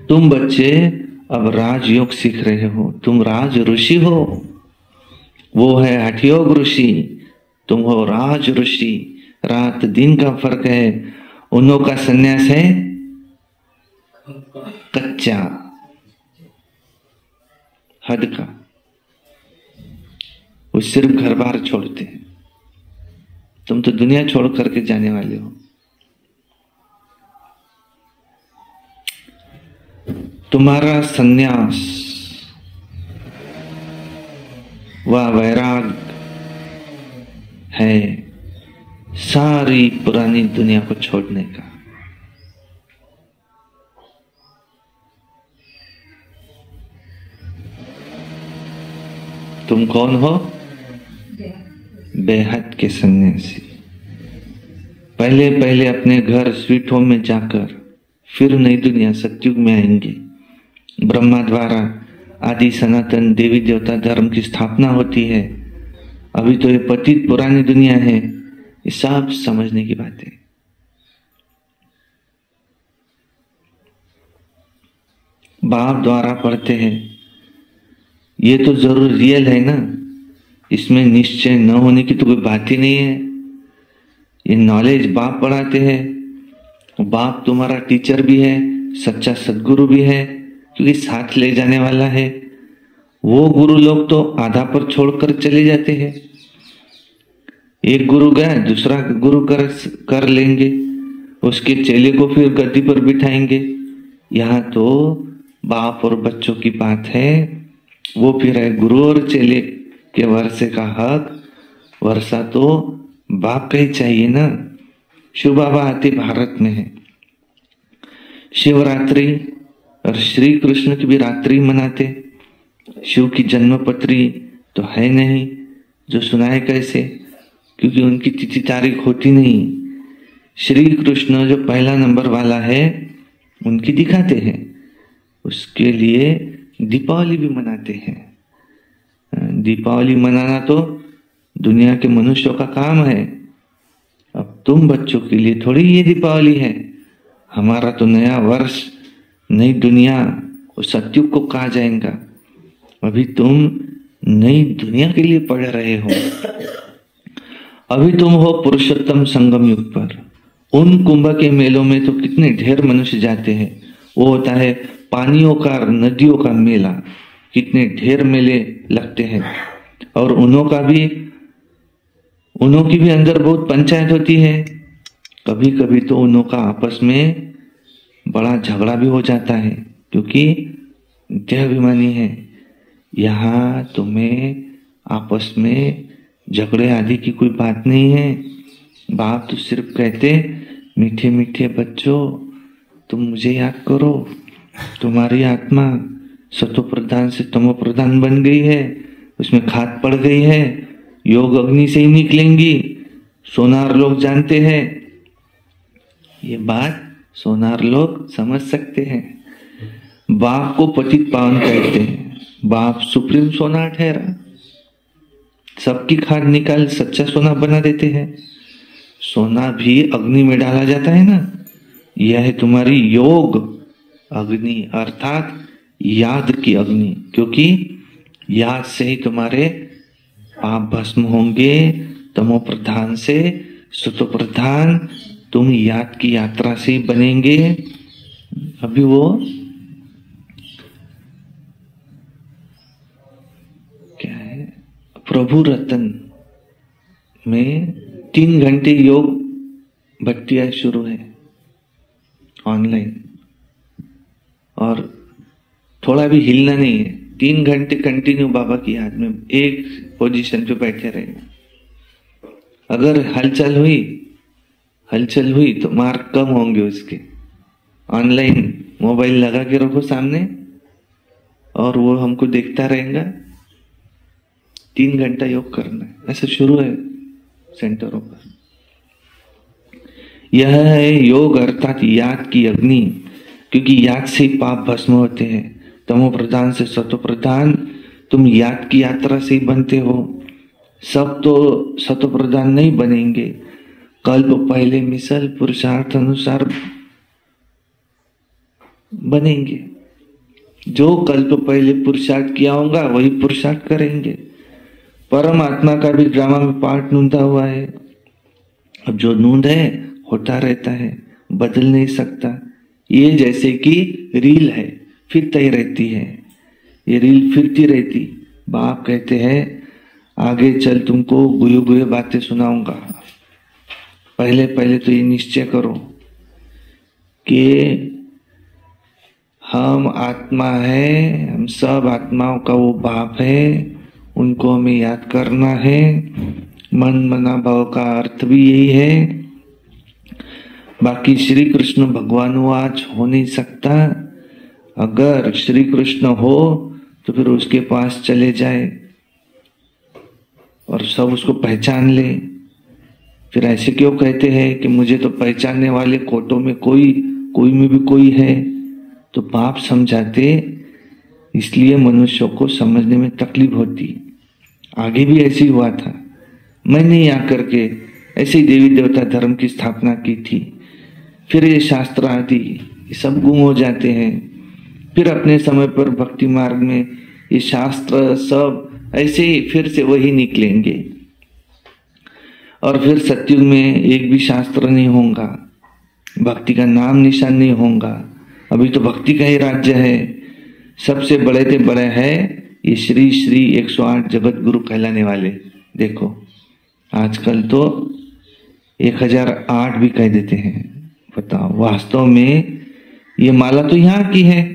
तुम बच्चे अब राजयोग सीख रहे हो, तुम राज ऋषि हो। वो है हठयोग ऋषि, तुम हो राज ऋषि। रात दिन का फर्क है। उन्हों का संन्यास है कच्चा, हद का। वो सिर्फ घर बार छोड़ते हैं। तुम तो दुनिया छोड़ करके जाने वाले हो। तुम्हारा संन्यास वह वैराग है सारी पुरानी दुनिया को छोड़ने का। तुम कौन हो? बेहद के सन्यासी। पहले पहले अपने घर स्वीट होम में जाकर फिर नई दुनिया सतयुग में आएंगे। ब्रह्मा द्वारा आदि सनातन देवी देवता धर्म की स्थापना होती है। अभी तो ये पतित पुरानी दुनिया है। ये सब समझने की बात है। बाप द्वारा पढ़ते हैं, ये तो जरूर रियल है ना, इसमें निश्चय न होने की तो कोई बात ही नहीं है। ये नॉलेज बाप पढ़ाते हैं। बाप तुम्हारा टीचर भी है, सच्चा सदगुरु भी है, क्योंकि साथ ले जाने वाला है। वो गुरु लोग तो आधा पर छोड़कर चले जाते हैं। एक गुरु गया, दूसरा गुरु कर लेंगे, उसके चेले को फिर गद्दी पर बिठाएंगे। यहाँ तो बाप और बच्चों की बात है। वो फिर है गुरु और चेले के वर्षे का हक। वर्षा तो बाप का ही चाहिए ना। शिव बाबा आते भारत में है। शिवरात्रि और श्री कृष्ण की भी रात्रि मनाते। शिव की जन्मपत्री तो है नहीं, जो सुनाए कैसे, क्योंकि उनकी तिथि तारीख होती नहीं। श्री कृष्ण जो पहला नंबर वाला है उनकी दिखाते हैं। उसके लिए दीपावली भी मनाते हैं। दीपावली मनाना तो दुनिया के मनुष्यों का काम है। अब तुम बच्चों के लिए थोड़ी ये दीपावली है। हमारा तो नया वर्ष, नई दुनिया, उस सतयुग को कहा जाएगा। अभी तुम नई दुनिया के लिए पढ़ रहे हो। अभी तुम हो पुरुषोत्तम संगम युग पर। उन कुंभ के मेलों में तो कितने ढेर मनुष्य जाते हैं। वो होता है पानियों का, नदियों का मेला। कितने ढेर मेले लगते हैं। और उन्हों की भी अंदर बहुत पंचायत होती है। कभी कभी तो उन्हों का आपस में बड़ा झगड़ा भी हो जाता है, क्योंकि देहाभिमानी है। यहाँ तुम्हें आपस में झगड़े आदि की कोई बात नहीं है। बाप तो सिर्फ कहते, मीठे मीठे बच्चों तुम मुझे याद करो। तुम्हारी आत्मा सतो प्रधान से तमो प्रधान बन गई है, उसमें खाद पड़ गई है। योग अग्नि से ही निकलेंगी। सोनार लोग जानते हैं ये बात, सोनार लोग समझ सकते हैं। बाप को पतित पावन कहते हैं। बाप सुप्रीम सोना ठहरा, सबकी खाद निकाल सच्चा सोना बना देते हैं। सोना भी अग्नि में डाला जाता है ना। यह है तुम्हारी योग अग्नि, अर्थात याद की अग्नि, क्योंकि याद से ही तुम्हारे पाप भस्म होंगे। तमो प्रधान से सतो प्रधान तुम याद की यात्रा से ही बनेंगे। अभी वो क्या है, प्रभु रतन में 3 घंटे योग भट्टियां शुरू है ऑनलाइन, और थोड़ा भी हिलना नहीं है। 3 घंटे कंटिन्यू बाबा की याद में एक पोजीशन पे बैठे रहे। अगर हलचल हुई तो मार्क कम होंगे उसके। ऑनलाइन मोबाइल लगा के रखो सामने और वो हमको देखता रहेगा। 3 घंटा योग करना है, ऐसा शुरू है सेंटरों पर। यह है योग अर्थात याद की अग्नि, क्योंकि याद से ही पाप भस्म होते हैं। तमो प्रधान से सतो प्रधान, तुम याद की यात्रा से ही बनते हो। सब तो सतो प्रधान नहीं बनेंगे, कल्प पहले मिसल पुरुषार्थ अनुसार बनेंगे। जो कल्प पहले पुरुषार्थ किया होगा वही पुरुषार्थ करेंगे। परमात्मा का भी ड्रामा में पार्ट नूंदा हुआ है। अब जो नूंद है होता रहता है, बदल नहीं सकता। ये जैसे कि रील है, फिरता ही रहती है। ये रील फिरती रहती। बाप कहते हैं आगे चल तुमको गुये गुये बातें सुनाऊंगा। पहले तो ये निश्चय करो कि हम आत्मा है, हम सब आत्माओं का वो बाप है, उनको हमें याद करना है। मन मना भाव का अर्थ भी यही है। बाकी श्री कृष्ण भगवान आज हो नहीं सकता। अगर श्री कृष्ण हो तो फिर उसके पास चले जाए और सब उसको पहचान ले। फिर ऐसे क्यों कहते हैं कि मुझे तो पहचानने वाले कोटों में कोई में भी कोई है। तो बाप समझाते, इसलिए मनुष्यों को समझने में तकलीफ होती। आगे भी ऐसे ही हुआ था। मैंने यहाँ करके ऐसे ही देवी देवता धर्म की स्थापना की थी। फिर ये शास्त्र आदि सब गुम हो जाते हैं। फिर अपने समय पर भक्ति मार्ग में ये शास्त्र सब ऐसे ही फिर से वही निकलेंगे और फिर सत्युग में एक भी शास्त्र नहीं होगा, भक्ति का नाम निशान नहीं होगा। अभी तो भक्ति का ही राज्य है। सबसे बड़े से बड़े है ये श्री श्री 108 जगत गुरु कहलाने वाले। देखो आजकल तो 1008 भी कह देते हैं। बताओ, वास्तव में ये माला तो यहाँ की है।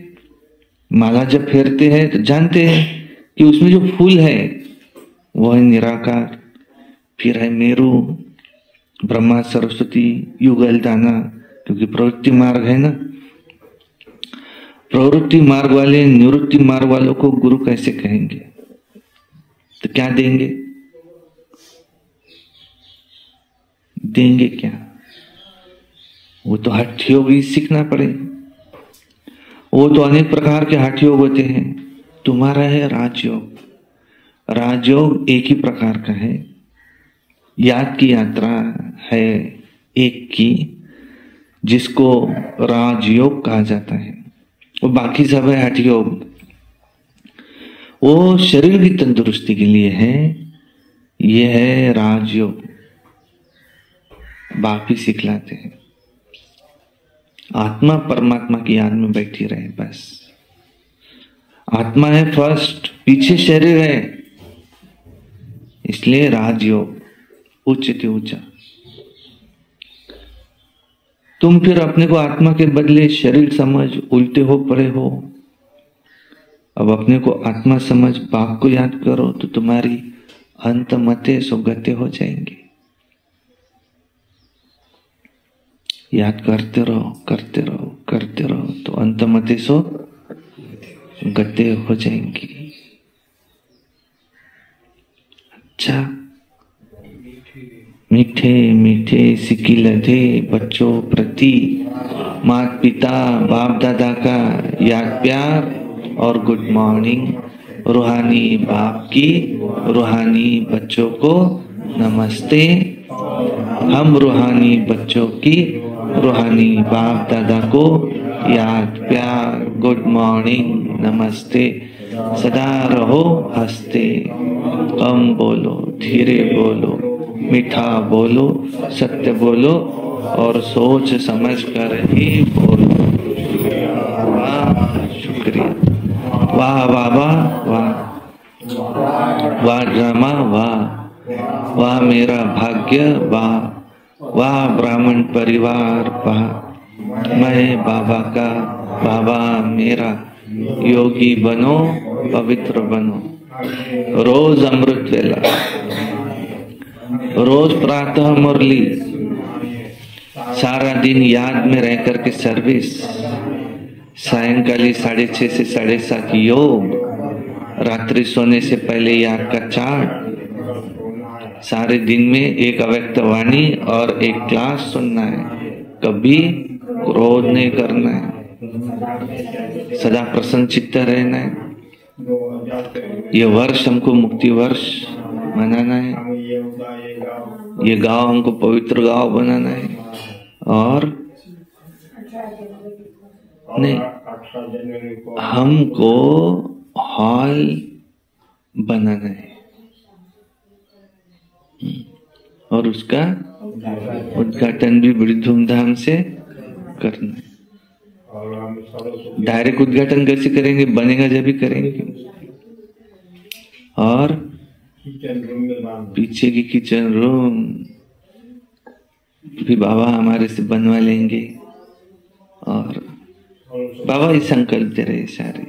माला जब फेरते हैं तो जानते हैं कि उसमें जो फूल है वो है निराकार, फिर है मेरू, ब्रह्मा सरस्वती, युगल दाना, क्योंकि प्रवृत्ति मार्ग है ना। प्रवृत्ति मार्ग वाले निवृत्ति मार्ग वालों को गुरु कैसे कहेंगे? तो क्या देंगे क्या? वो तो हठ योग ही सीखना पड़ेगा। वो तो अनेक प्रकार के हठ योग होते हैं। तुम्हारा है राजयोग। राजयोग एक ही प्रकार का है। याद की यात्रा है एक की, जिसको राजयोग कहा जाता है। वो बाकी सब है हठ योग। वो शरीर की तंदुरुस्ती के लिए है। ये है राजयोग। बाप ही सिखलाते हैं। आत्मा परमात्मा की याद में बैठी रहे बस। आत्मा है फर्स्ट, पीछे शरीर है। इसलिए राजयोग उच्च ऊंचा। तुम फिर अपने को आत्मा के बदले शरीर समझ उल्टे हो पड़े हो। अब अपने को आत्मा समझ बाप को याद करो तो तुम्हारी अंत मते सुगते हो जाएंगे। याद करते रहो तो अंत मते सो गते हो जाएंगी। अच्छा, मीठे मीठे सिक्की लधे बच्चों प्रति माता पिता बाप दादा का याद प्यार और गुड मॉर्निंग। रूहानी बाप की रूहानी बच्चों को नमस्ते। हम रूहानी बच्चों की रूहानी बाप दादा को याद प्यार गुड मॉर्निंग नमस्ते। सदा रहो हंसते, कम बोलो, धीरे बोलो, मीठा बोलो, सत्य बोलो और सोच समझ कर ही बोलो। वाह, शुक्रिया। वाह बाबा, वाह ड्रामा, वाह मेरा भाग्य, वाह ब्राह्मण परिवार, वाह मैं बाबा का, बाबा मेरा योगी बनो, पवित्र बनो। रोज अमृत वेला, रोज प्रातः मुरली, सारा दिन याद में रह करके सर्विस, सायंकाली 6:30 से 7:30 योग, रात्रि सोने से पहले याद का चार्ट, सारे दिन में एक अव्यक्त वाणी और एक क्लास सुनना है, कभी क्रोध नहीं करना है, सदा प्रसन्न चित्त रहना है। ये वर्ष हमको मुक्ति वर्ष मनाना है, ये गांव हमको पवित्र गांव बनाना है, और नहीं, हमको हॉल बनाना है और उसका उद्घाटन भी बड़ी धूमधाम से करना है। डायरेक्ट उद्घाटन कैसे करेंगे, बनेगा जब भी करेंगे। और पीछे की किचन रूम भी बाबा हमारे से बनवा लेंगे, और बाबा ही संकल्प दे रहे सारे।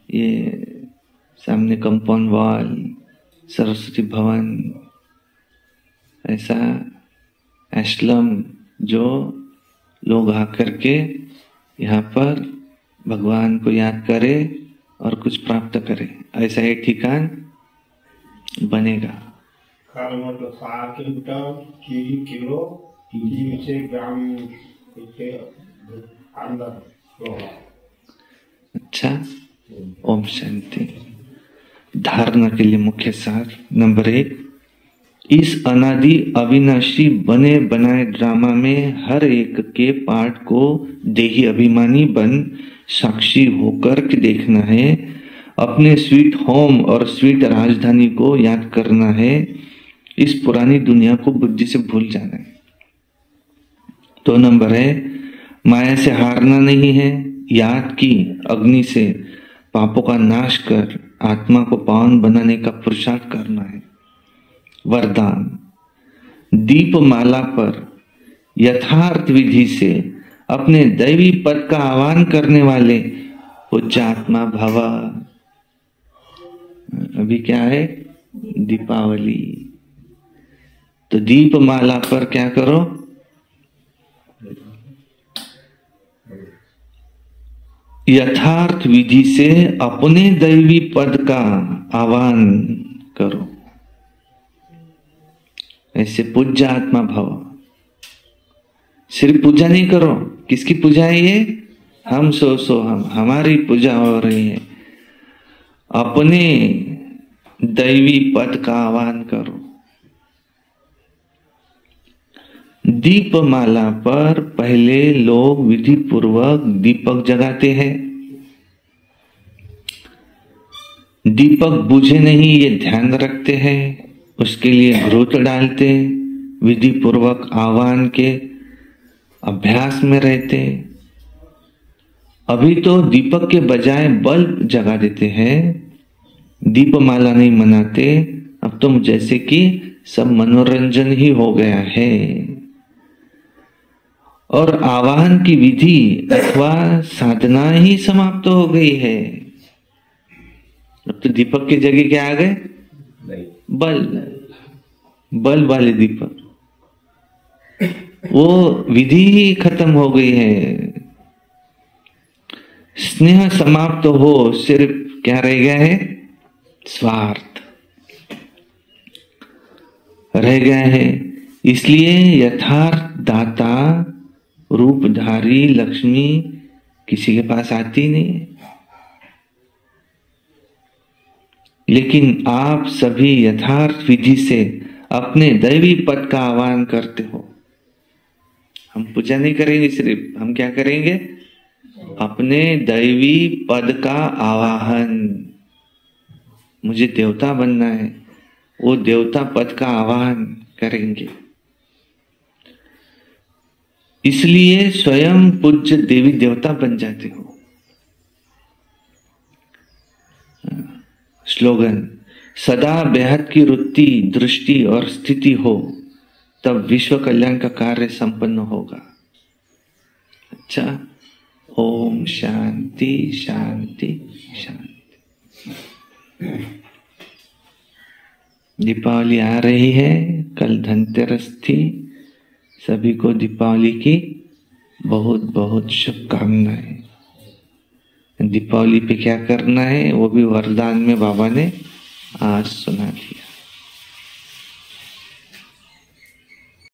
ये सामने कंपाउंड वॉल, सरस्वती भवन, ऐसा एस्लम जो लोग आकर के यहाँ पर भगवान को याद करे और कुछ प्राप्त करे, ऐसा एक ठिकान बनेगा। अच्छा, ओम शांति। धारणा के लिए मुख्य सार नंबर 1, इस अनादि अविनाशी बने बनाए ड्रामा में हर एक के पार्ट को देही अभिमानी बन साक्षी होकर के देखना है, अपने स्वीट होम और स्वीट राजधानी को याद करना है, इस पुरानी दुनिया को बुद्धि से भूल जाना है। 2 नंबर है, माया से हारना नहीं है, याद की अग्नि से पापों का नाश कर आत्मा को पावन बनाने का पुरुषार्थ करना है। वरदान, दीपमाला पर यथार्थ विधि से अपने दैवी पद का आह्वान करने वाले पूज्यात्मा भव। अभी क्या है, दीपावली, तो दीपमाला पर क्या करो, यथार्थ विधि से अपने दैवी पद का आह्वान करो। ऐसे पूज्य आत्मा भव। सिर्फ पूजा नहीं करो, किसकी पूजा है ये, हम सो हम, हमारी पूजा हो रही है। अपने दैवी पद का आह्वान करो। दीपमाला पर पहले लोग विधि पूर्वक दीपक जगाते हैं। दीपक बुझे नहीं ये ध्यान रखते हैं, उसके लिए घृत डालते, विधि पूर्वक आह्वान के अभ्यास में रहते। अभी तो दीपक के बजाय बल्ब जगा देते हैं, दीपमाला नहीं मनाते। अब तो जैसे कि सब मनोरंजन ही हो गया है, और आवाहन की विधि अथवा साधना ही समाप्त हो गई है। अब तो दीपक की जगह क्या आ गए, बल्ब वाले दीपक, वो विधि ही खत्म हो गई है। स्नेह समाप्त हो, सिर्फ क्या रह गया है, स्वार्थ रह गया है। इसलिए यथार्थ दाता रूपधारी लक्ष्मी किसी के पास आती नहीं। लेकिन आप सभी यथार्थ विधि से अपने दैवी पद का आह्वान करते हो। हम पूजा नहीं करेंगे, सिर्फ हम क्या करेंगे, अपने दैवी पद का आवाहन। मुझे देवता बनना है, वो देवता पद का आवाहन करेंगे। इसलिए स्वयं पूज्य देवी देवता बन जाते हो। स्लोगन, सदा बेहद की वृत्ति, दृष्टि और स्थिति हो, तब विश्व कल्याण का कार्य संपन्न होगा। अच्छा, ओम शांति शांति शांति। दीपावली आ रही है, कल धनतेरस थी। सभी को दीपावली की बहुत बहुत शुभकामनाएं। दीपावली पे क्या करना है वो भी वरदान में बाबा ने आज सुना दिया।